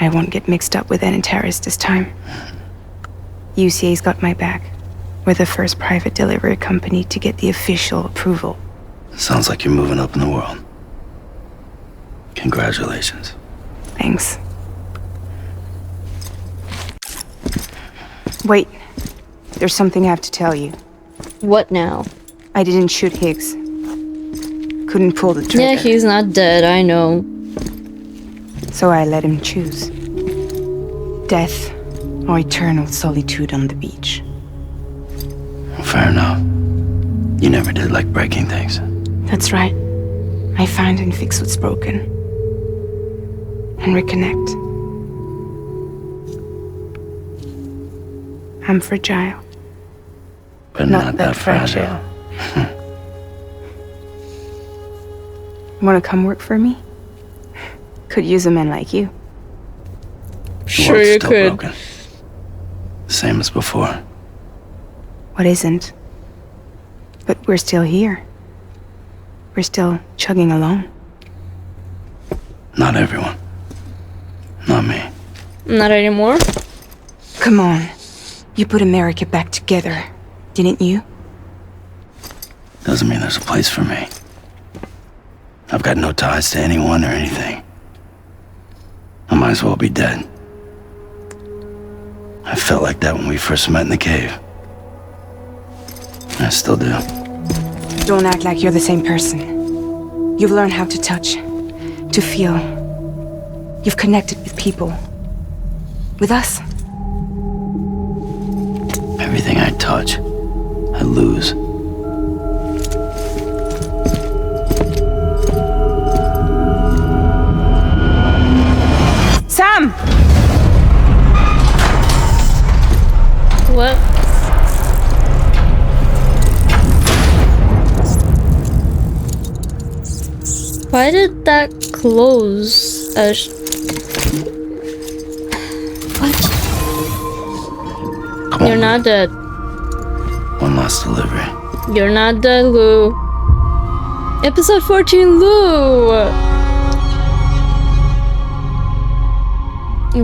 I won't get mixed up with any terrorists this time. UCA's got my back. We're the first private delivery company to get the official approval. Sounds like you're moving up in the world. Congratulations. Thanks. Wait. There's something I have to tell you. What now? I didn't shoot Higgs. Couldn't pull the trigger. Yeah, he's not dead, I know. So I let him choose. Death or eternal solitude on the beach. Fair enough. You never did like breaking things. That's right. I find and fix what's broken. and reconnect. I'm fragile. But not that fragile. Want to come work for me? Could use a man like you. Sure World's you still could. broken. Same as before. What isn't? But we're still here. We're still chugging along. Not everyone. Not me. Not anymore. Come on. You put America back together, didn't you? Doesn't mean there's a place for me. I've got no ties to anyone or anything. I might as well be dead. I felt like that when we first met in the cave. I still do. Don't act like you're the same person. You've learned how to touch, to feel. You've connected with people. With us. Everything I touch, I lose. Sam! What? Why did that close? What? Come You're on, not dead. one last delivery. You're not dead, Lou. Episode 14, Lou!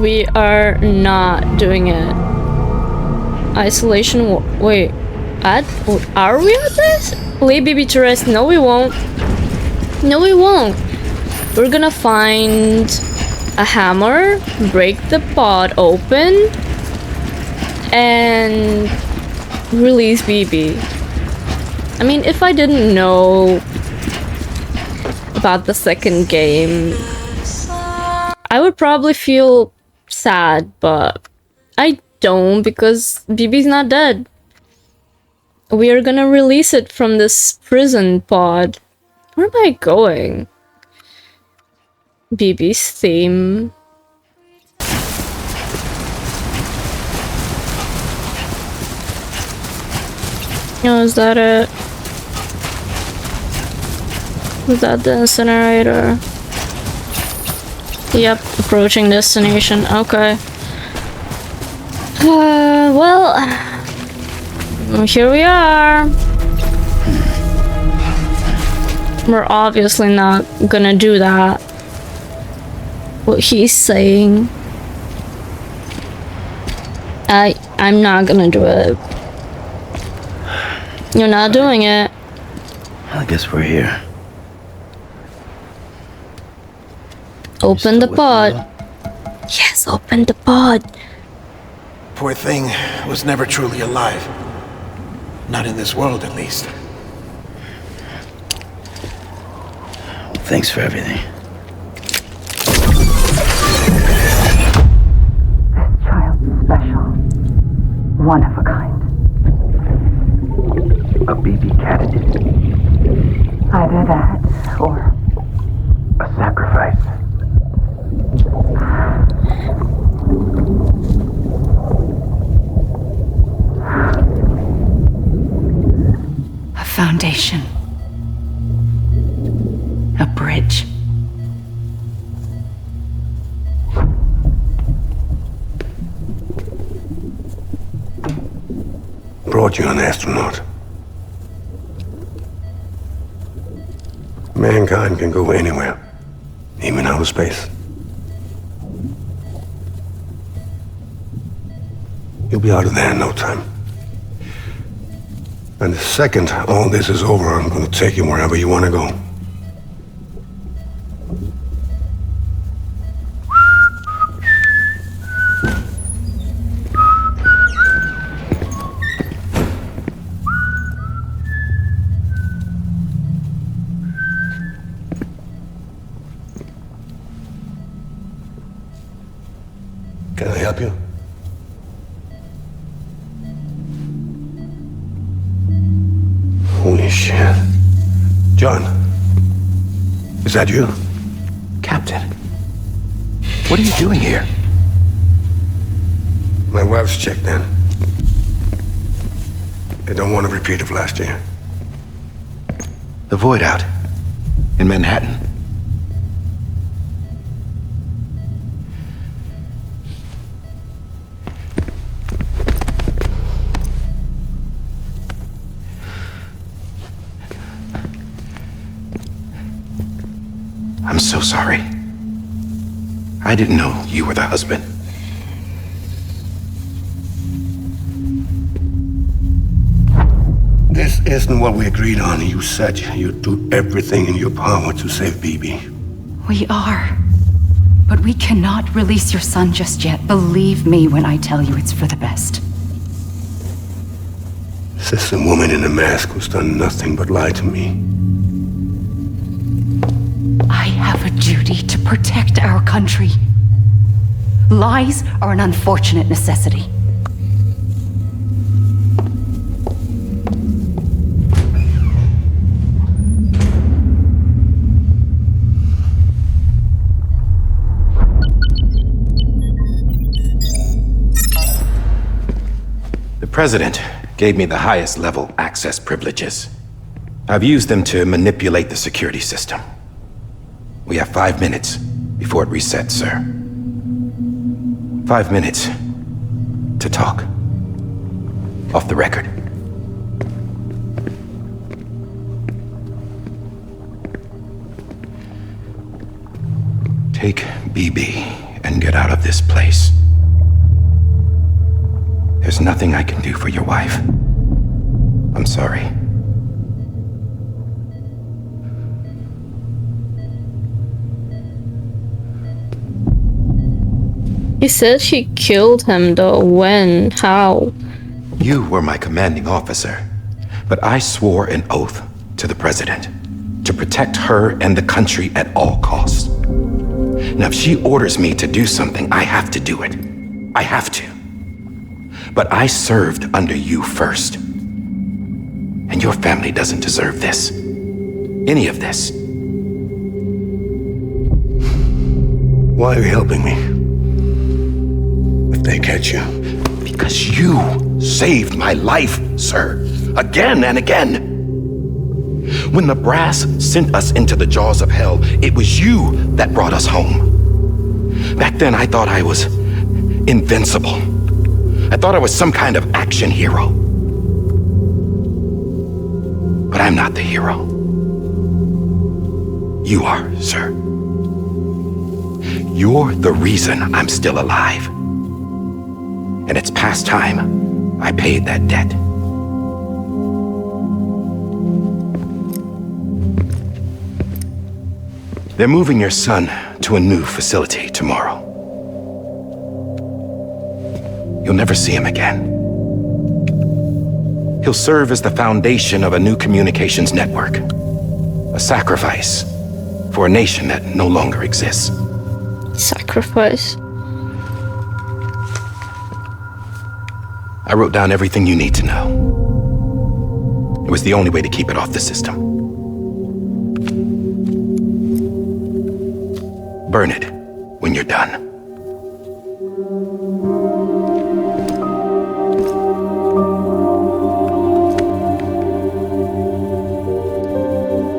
We are not doing it. Isolation. Wait. Are we at this? Lay baby to rest. No, we won't. No, we won't. We're gonna find a hammer, break the pod open, and release BB. I mean, if I didn't know about the second game, I would probably feel sad, but I don't because BB's not dead. We are gonna release it from this prison pod. Where am I going? BB's theme. Oh, is that it? Is that the incinerator? Yep, approaching destination. Okay. Well, here we are. We're obviously not gonna do that. What he's saying. I'm not gonna do it. You're not doing it. I guess we're here. Open the Still with me, pod. though? Yes, open the pod. Poor thing was never truly alive. Not in this world, at least. Thanks for everything. Child's special. One of a kind. A baby candidate. Either that, or A sacrifice. A foundation. A bridge. Brought you an astronaut. Mankind can go anywhere, even outer space. You'll be out of there in no time. And the second all this is over, I'm going to take you wherever you want to go. Can I help you? Holy shit. John, is that you? Captain, What are you doing here? My wife's checked in. They don't want a repeat of last year. The Void Out. In Manhattan. I'm so sorry. I didn't know you were the husband. This isn't what we agreed on. You said you'd do everything in your power to save Bibi. We are. But we cannot release your son just yet. Believe me when I tell you it's for the best. This is a woman in a mask who's done nothing but lie to me. I have a duty to protect our country. Lies are an unfortunate necessity. The President gave me the highest level access privileges. I've used them to manipulate the security system. We have 5 minutes before it resets, sir. 5 minutes to talk. Off the record. Take BB and get out of this place. There's nothing I can do for your wife. I'm sorry. He said she killed him though. When? How? You were my commanding officer, but I swore an oath to the President to protect her and the country at all costs. Now, if she orders me to do something, I have to do it. I have to. But I served under you first. And your family doesn't deserve this. Any of this. Why are you helping me? If they catch you. Because you saved my life, sir. Again and again. When the brass sent us into the jaws of hell, it was you that brought us home. Back then, I thought I was invincible. I thought I was some kind of action hero. But I'm not the hero. You are, sir. You're the reason I'm still alive. And it's past time I paid that debt. They're moving your son to a new facility tomorrow. You'll never see him again. He'll serve as the foundation of a new communications network. A sacrifice for a nation that no longer exists. Sacrifice. I wrote down everything you need to know. It was the only way to keep it off the system. Burn it when you're done.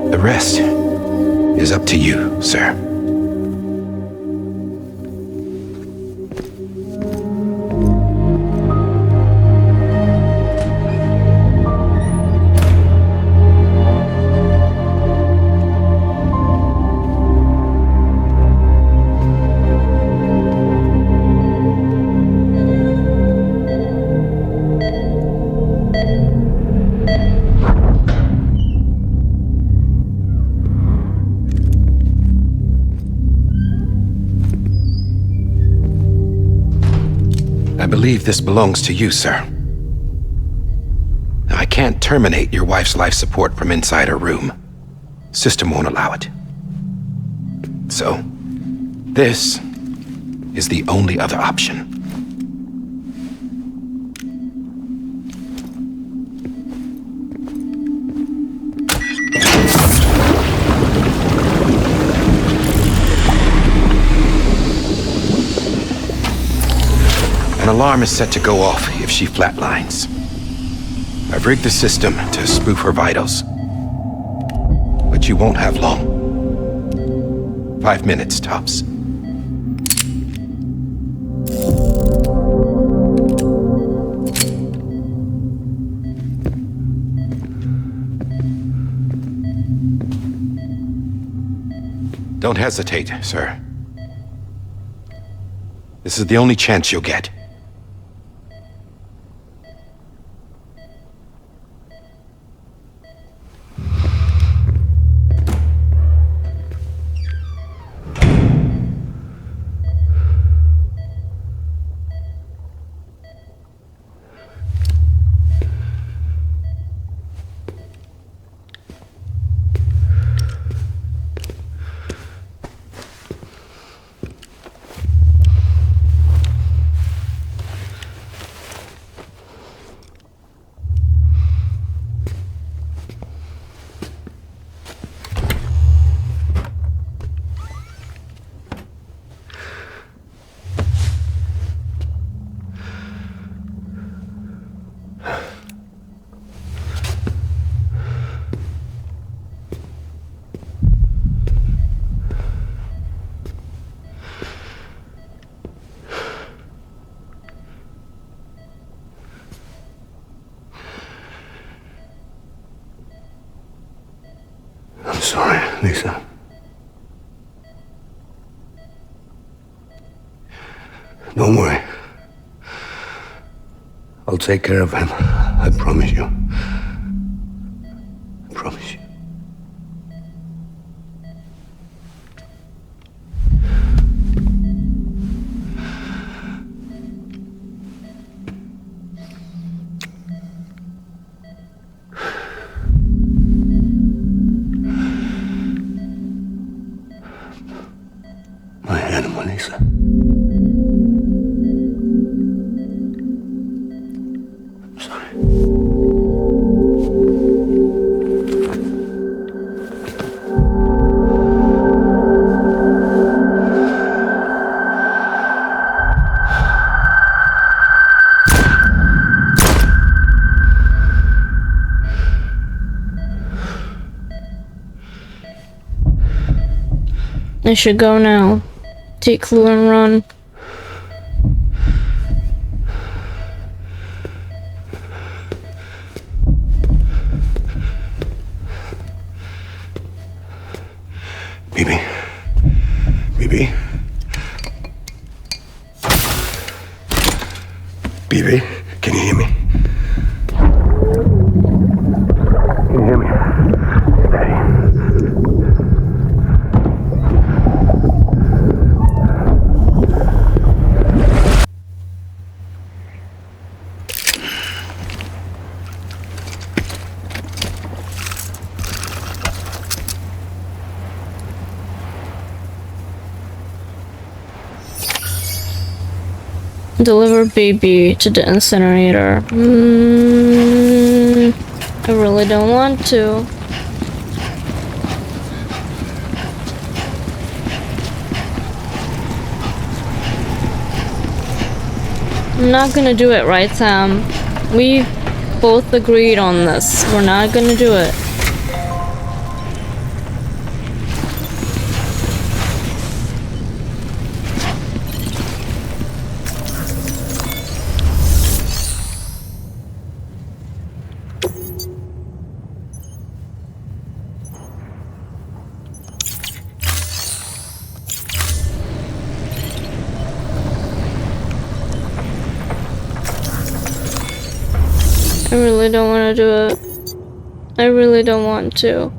The rest is up to you, sir. I believe this belongs to you, sir. Now, I can't terminate your wife's life support from inside her room. System won't allow it. So, this is the only other option. An alarm is set to go off if she flatlines. I've rigged the system to spoof her vitals. But you won't have long. 5 minutes, tops. Don't hesitate, sir. This is the only chance you'll get. I'm sorry, Lisa. Don't worry. I'll take care of him. I promise you. I promise you. My animal, Lisa. I'm sorry. I should go now. Take Clue and run. Bibi. Bibi. Bibi, can you hear me? Can you hear me? Daddy. Deliver baby to the incinerator. I really don't want to. I'm not gonna do it, right, Sam? We both agreed on this. We're not gonna do it. I really don't want to do it. I really don't want to.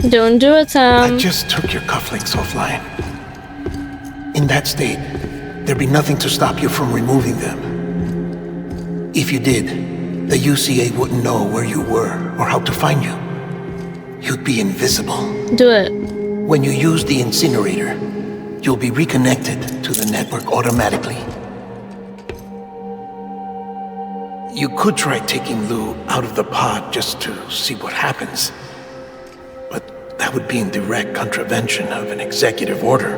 Don't do it, Sam. I just took your cufflinks offline. In that state, there'd be nothing to stop you from removing them. If you did, the UCA wouldn't know where you were or how to find you. You'd be invisible. Do it. When you use the incinerator, you'll be reconnected to the network automatically. You could try taking Lou out of the pod just to see what happens. But that would be in direct contravention of an executive order.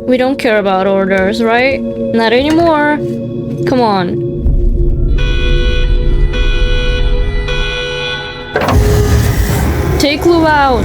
We don't care about orders, right? Not anymore. Come on. Take Lou out.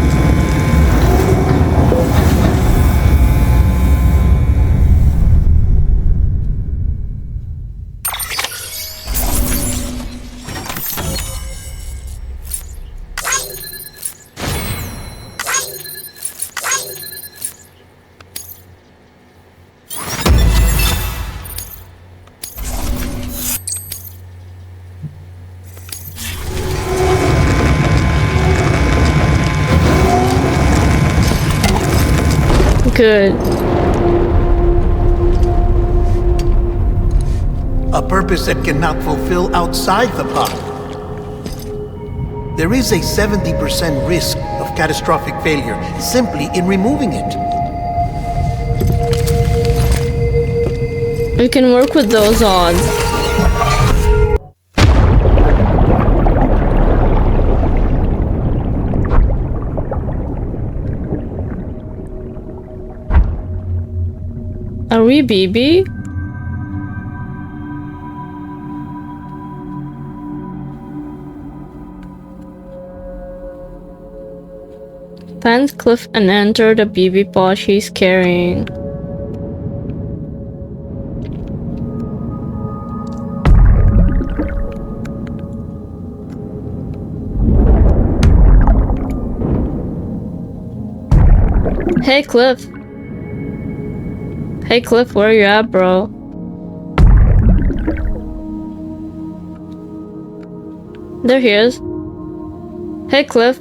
Good. A purpose that cannot fulfill outside the pod. There is a 70% risk of catastrophic failure simply in removing it. We can work with those odds. Are we BB? Find Cliff and enter the BB pod she's carrying. Hey Cliff. Hey Cliff, where you at, bro? There he is. Hey Cliff.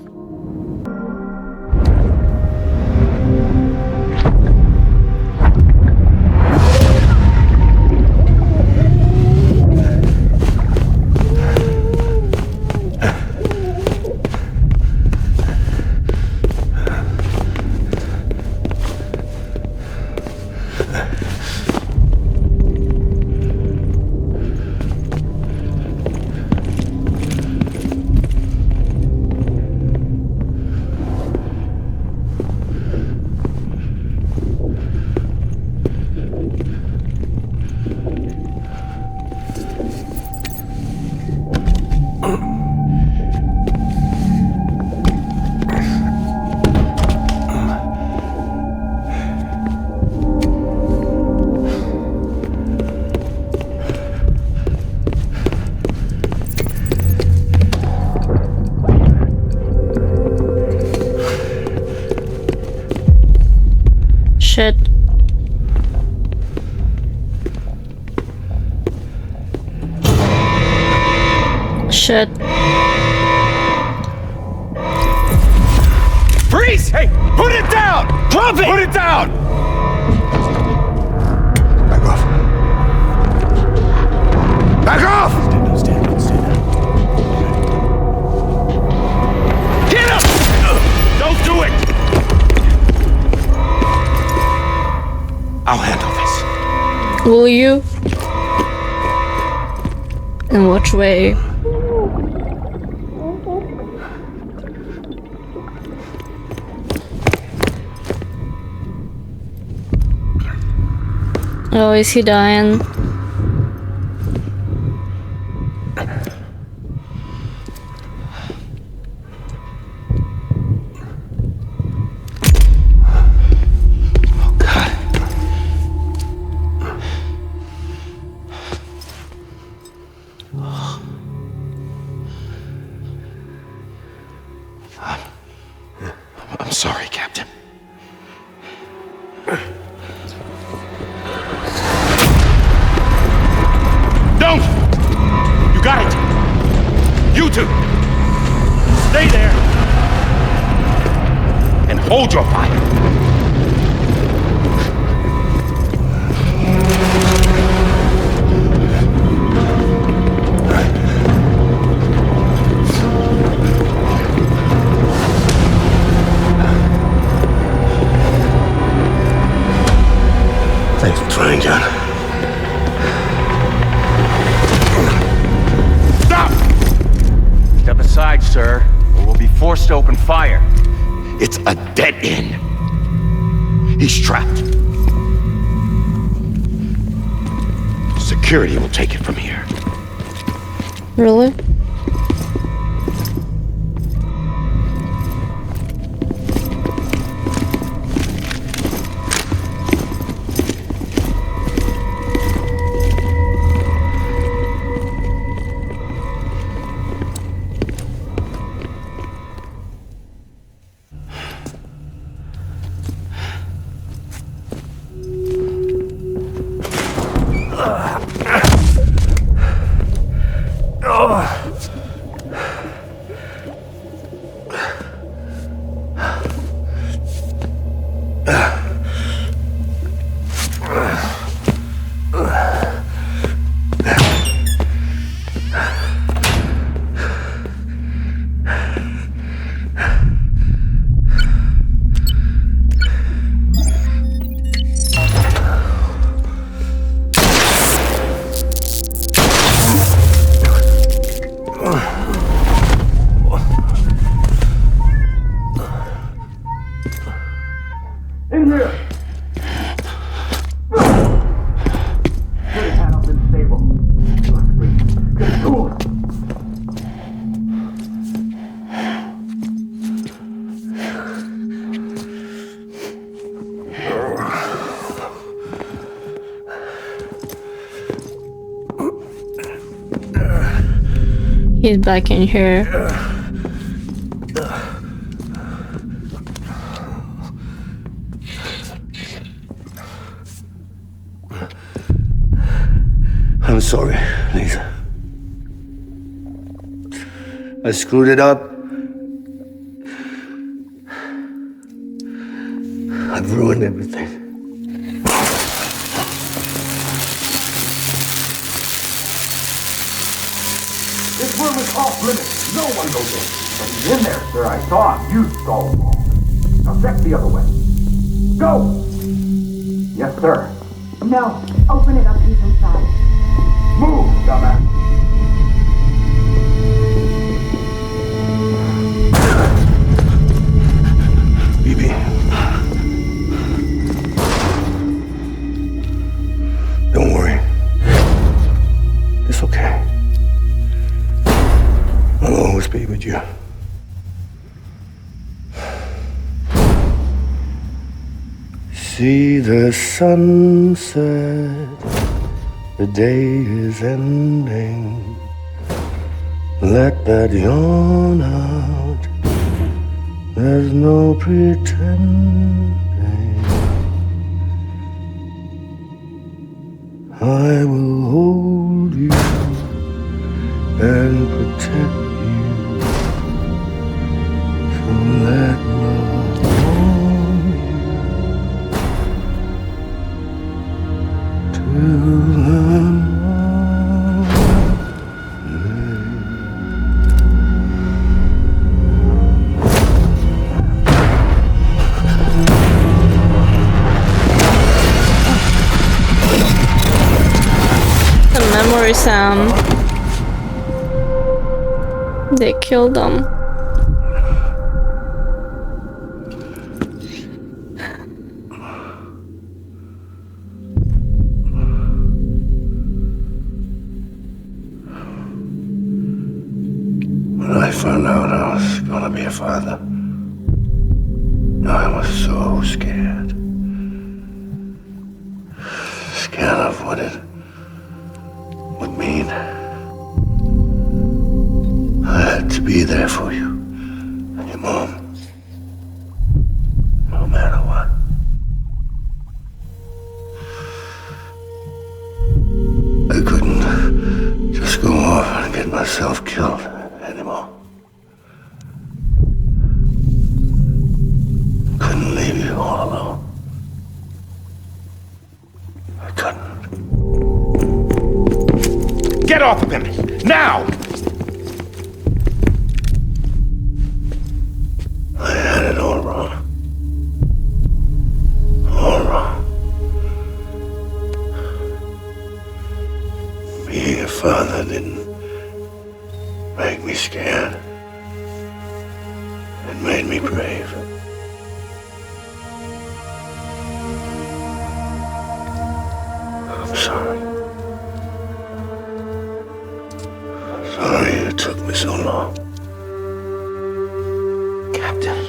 Shit. Shit. Freeze! Hey, put it down! Drop it! Put it down! Back off. Back off! Stand down. Get him! Don't do it! I'll handle this. Will you? In which way? Oh, is he dying? I'm sorry, Captain. Don't! You got it! You two! Stay there! And hold your fire! Thanks for trying, John. sir, or we'll be forced to open fire. It's a dead end. He's trapped. Security will take it from here. Really? He's back in here. I'm sorry, Lisa. I screwed it up. I've ruined everything. This room is off limits. No one goes in. But he's in there, sir. I saw him. You stole him. Now check the other way. Go! Yes, sir. No, open it up. He's inside. Move, dumbass. Bibi. Don't worry. It's okay. I'll always be with you. See the sunset, the day is ending. Let that yawn out, there's no pretending. I will hold you and protect you. So let love warm you till the morning. The memory sound. They killed them. When I found out I was gonna be a father, I was so scared. Scared of what it would mean. I had to be there for you and your mom, no matter what. I couldn't just go off and get myself killed anymore. Couldn't leave you all alone. I couldn't. Get off of him! Now! I had it all wrong. All wrong. Being a father didn't make me scared. me brave. I'm sorry. Sorry it took me so long. Captain,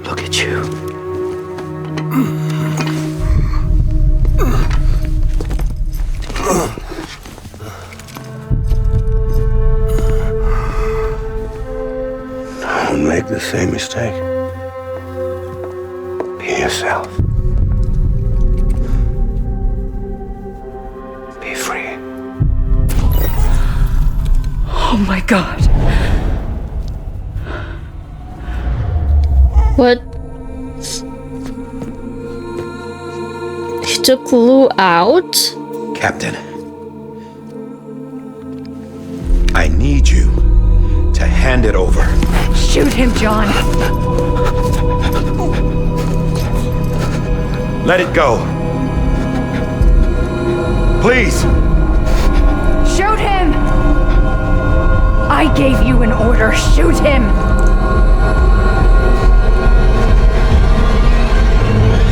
look at you. Don't make the same mistake. Be yourself. Be free. Oh my god. What? He took Lou out? Captain, I need you to hand it over. Shoot him, John. Let it go. Please. Shoot him! I gave you an order. Shoot him!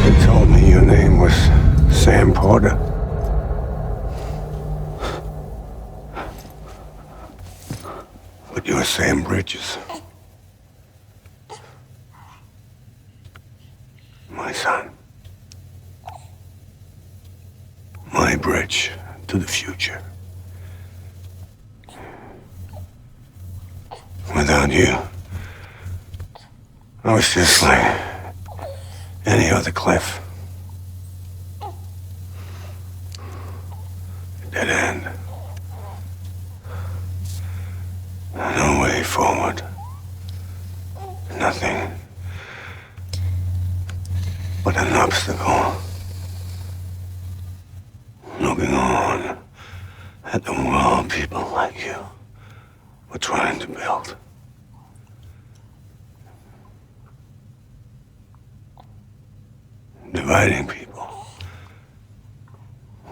You told me your name was Sam Porter. But you're Sam Bridges. My son. My bridge to the future. Without you, I was just like any other Cliff. Dead end. No way forward. Nothing but an obstacle. Looking on at the world people like you were trying to build. Dividing people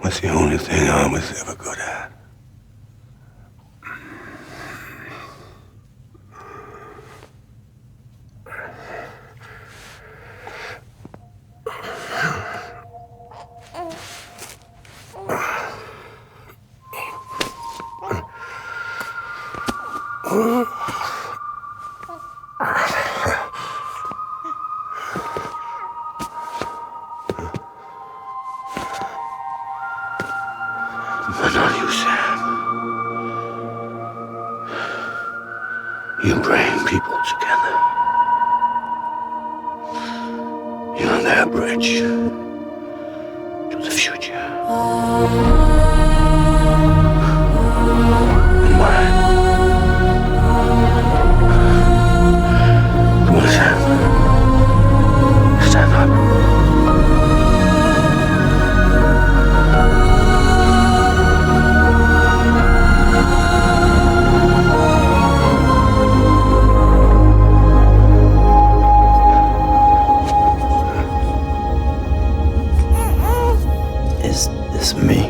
was the only thing I was ever good at. But not you, Sam. You bring people together. You're their bridge to the future. And mine. Come on, Sam. Stand up. Is this me?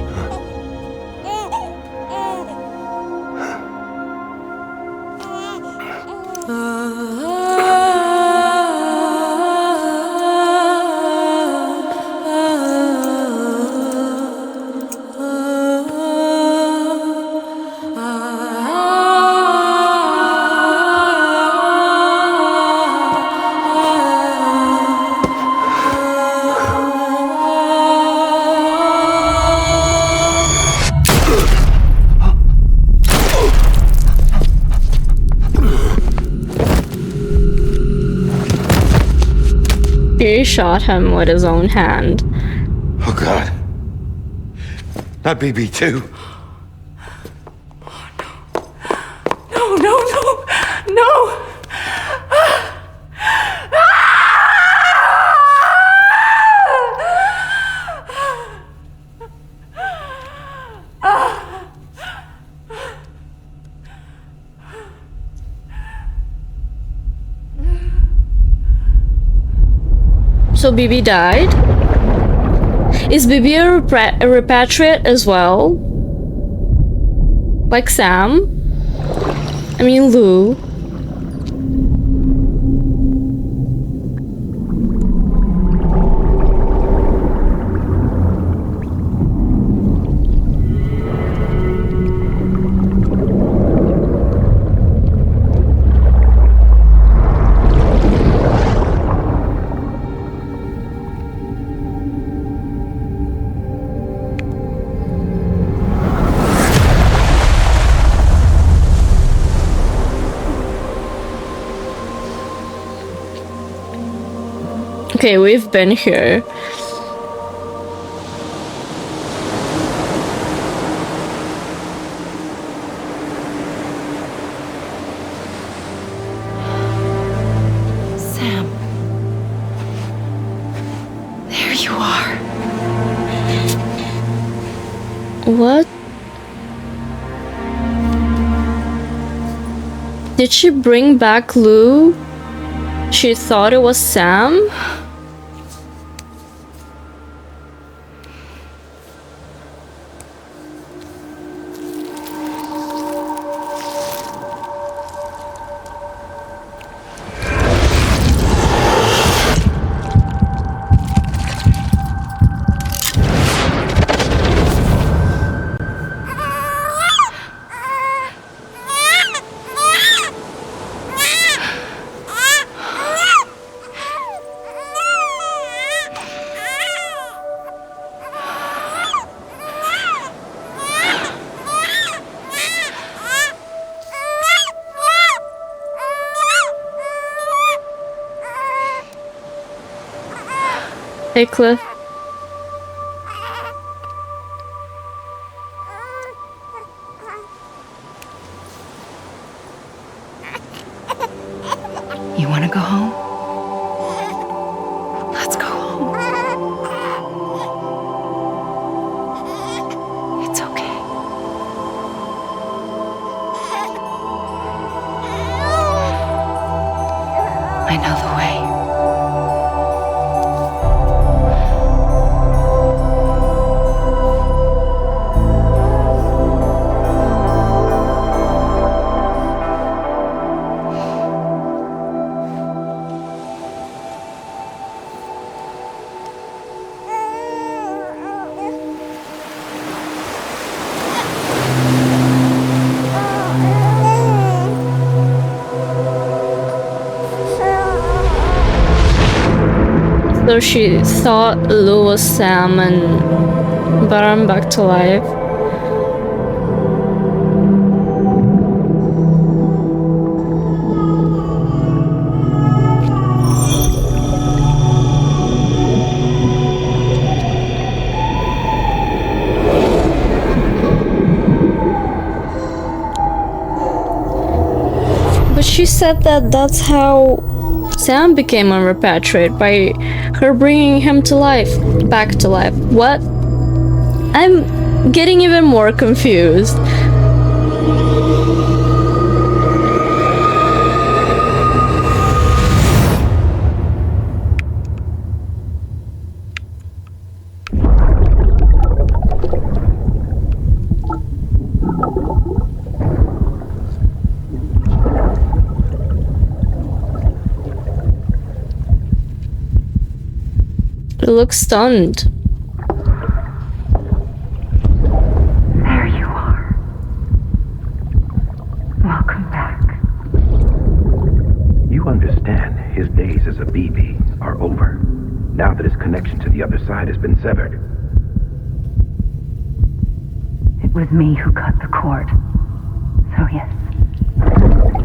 He shot him with his own hand. Oh, God. Not BB2. No, no, no, no! So Bibi died? Is Bibi a repatriate as well? Like Sam? I mean Lou. Okay, we've been here. Sam. There you are. What? Did she bring back Lou? She thought it was Sam? Hey, Cliff. You want to go home? Let's go home. It's okay. I know the way. So she thought Lou was Sam and brought him back to life. But she said that that's how Sam became a repatriate, by her bringing him to life, back to life. What? I'm getting even more confused. It looks stunned. There you are. Welcome back. You understand his days as a BB are over, now that his connection to the other side has been severed. It was me who cut the cord. So yes.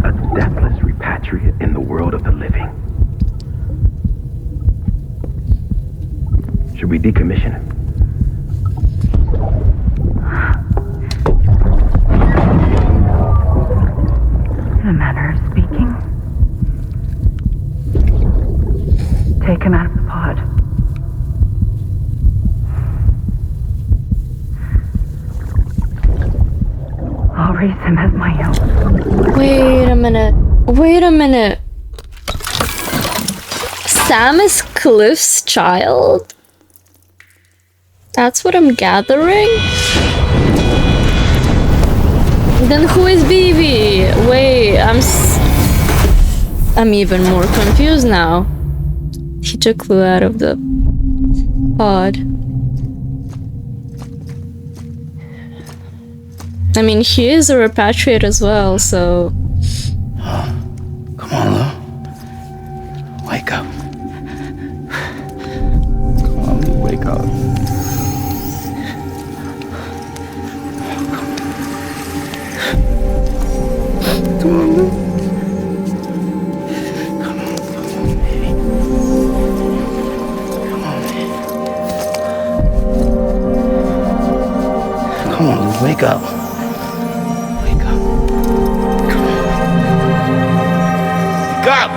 A deathless repatriate in the world of the living. Should we decommission him? In a manner of speaking. Take him out of the pod. I'll raise him as my own. Wait a minute. Wait a minute. Sam is Cliff's child? That's what I'm gathering? Then who is BB? Wait, I'm even more confused now. He took Lou out of the pod. I mean, he is a repatriate as well, so... Come on, Lou. Wake up. Come on, Lou, wake up. Come on, Lou. Come on, baby. on, wake up. Wake up. Wake up!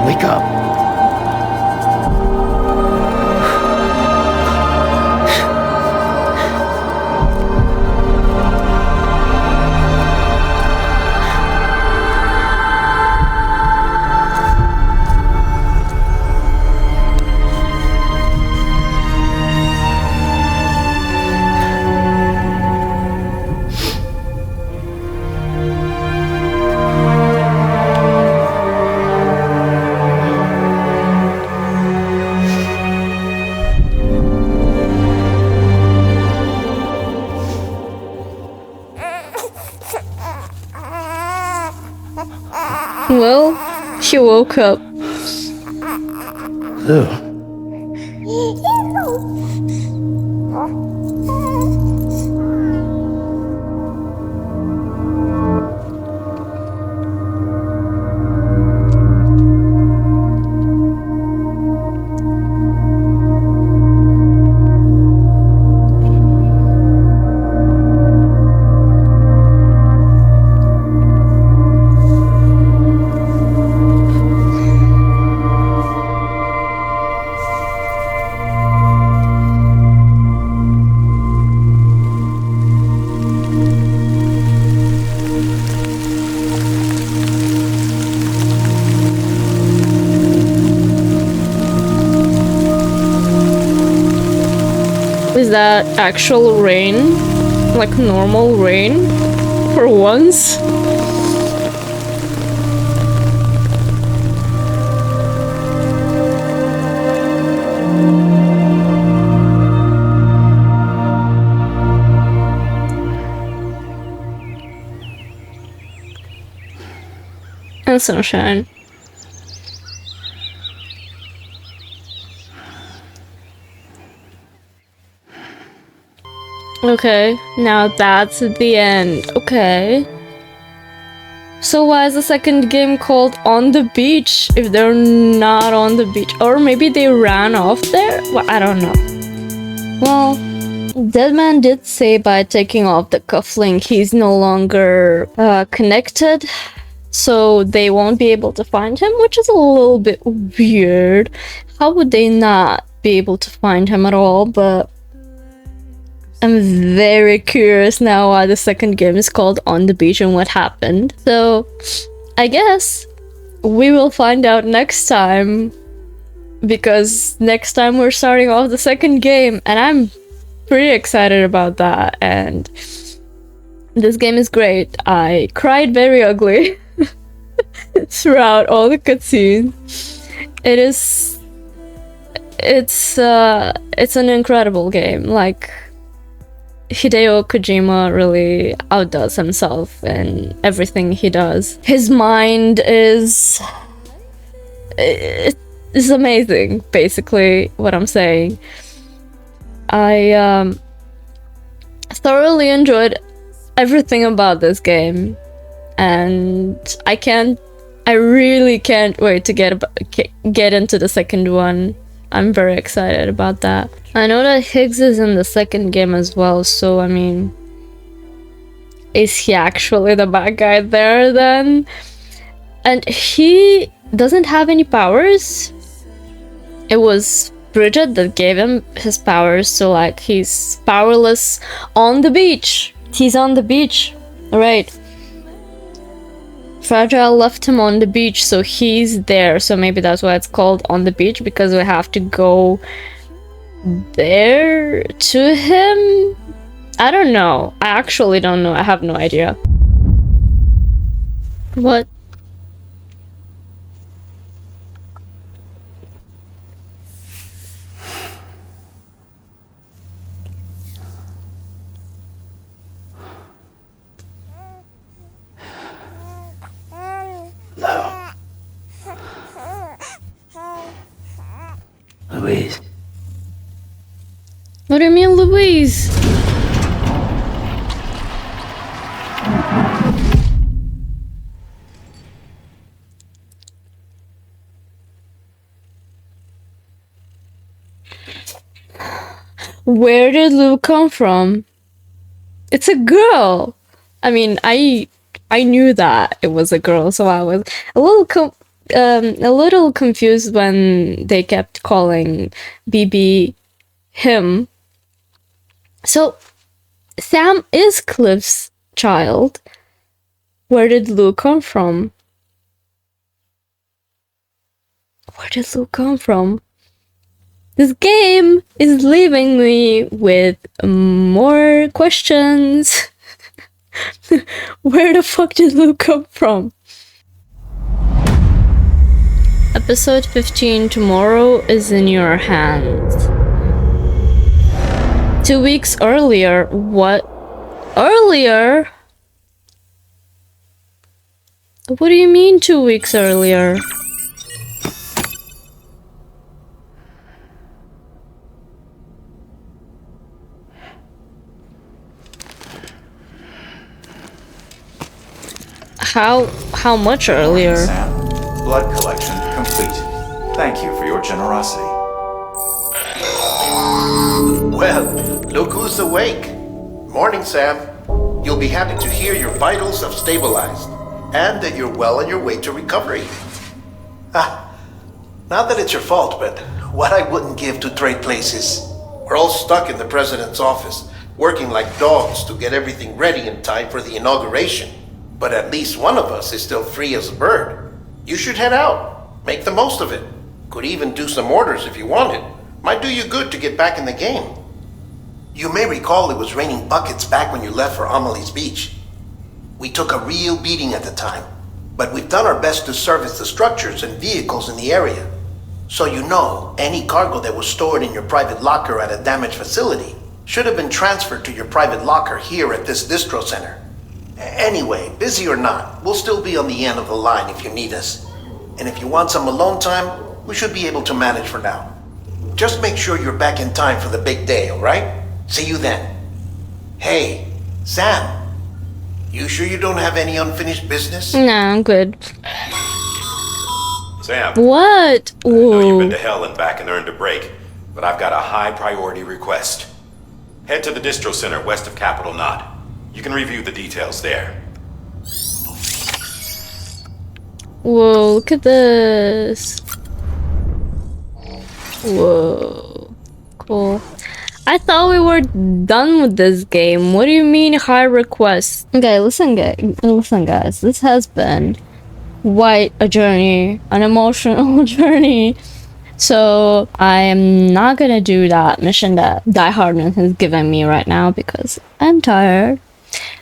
Wake up. Well, he woke up. Lou. Is that actual rain? Like normal rain? For once? And sunshine. Okay, now that's the end. Okay. So why is the second game called On the Beach if they're not on the beach? Or maybe they ran off there? Well, I don't know. Well, Deadman did say by taking off the cufflink he's no longer connected, so they won't be able to find him, which is a little bit weird. How would they not be able to find him at all? But I'm very curious now why the second game is called On the Beach and what happened. So, I guess we will find out next time, because next time we're starting off the second game, and I'm pretty excited about that. And this game is great. I cried very ugly throughout all the cutscenes. It's an incredible game. Like, Hideo Kojima really outdoes himself in everything he does. His mind is amazing, basically what I'm saying. I thoroughly enjoyed everything about this game, and I really can't wait to get into the second one. I'm very excited about that. I know that Higgs is in the second game as well, so I mean, is he actually the bad guy there then? And he doesn't have any powers. It was Bridget that gave him his powers, so like he's powerless on the beach. He's on the beach, right? Fragile left him on the beach, so he's there. So maybe that's why it's called On the Beach, because we have to go there to him. I don't know. I actually don't know. I have no idea. What? Louise. What do you mean, Louise? Where did Luke come from? It's a girl. I mean, I knew that it was a girl, so I was a little confused when they kept calling BB him. So Sam is Cliff's child. Where did Luke come from? Where did Luke come from? This game is leaving me with more questions. Where the fuck did Luke come from? Episode 15 tomorrow is in your hands. 2 weeks earlier. What? Earlier? What do you mean 2 weeks earlier? How much earlier? Sam, blood collection complete. Thank you for your generosity. Well, look who's awake. Morning, Sam. You'll be happy to hear your vitals have stabilized, and that you're well on your way to recovery. Not that it's your fault, but what I wouldn't give to trade places. We're all stuck in the president's office, working like dogs to get everything ready in time for the inauguration. But at least one of us is still free as a bird. You should head out. Make the most of it. Could even do some orders if you wanted. Might do you good to get back in the game. You may recall it was raining buckets back when you left for Amelie's beach. We took a real beating at the time, but we've done our best to service the structures and vehicles in the area. So you know, any cargo that was stored in your private locker at a damaged facility should have been transferred to your private locker here at this distro center. Anyway, busy or not, we'll still be on the end of the line if you need us. And if you want some alone time, we should be able to manage for now. Just make sure you're back in time for the big day, alright? See you then. Hey, Sam. You sure you don't have any unfinished business? Nah, I'm good. Sam. What? I know you've been to hell and back and earned a break, but I've got a high priority request. Head to the distro center west of Capitol Knot. You can review the details there. Whoa, look at this. Whoa. Cool. I thought we were done with this game. What do you mean high request? Okay, listen guys. This has been quite a journey, an emotional journey. So I am not gonna do that mission that Die Hardman has given me right now because I'm tired.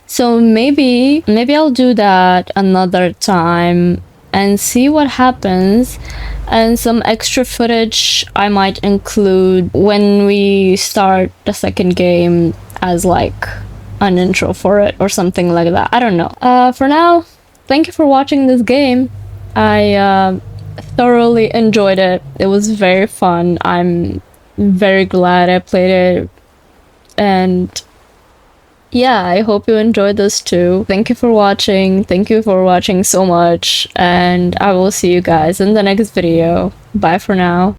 So maybe I'll do that another time and see what happens, and some extra footage I might include when we start the second game as like an intro for it or something like that. I don't know. For now, thank you for watching this game. I thoroughly enjoyed it. It was very fun. I'm very glad I played it, and yeah, I hope you enjoyed this too. Thank you for watching. Thank you for watching so much, and I will see you guys in the next video. Bye for now.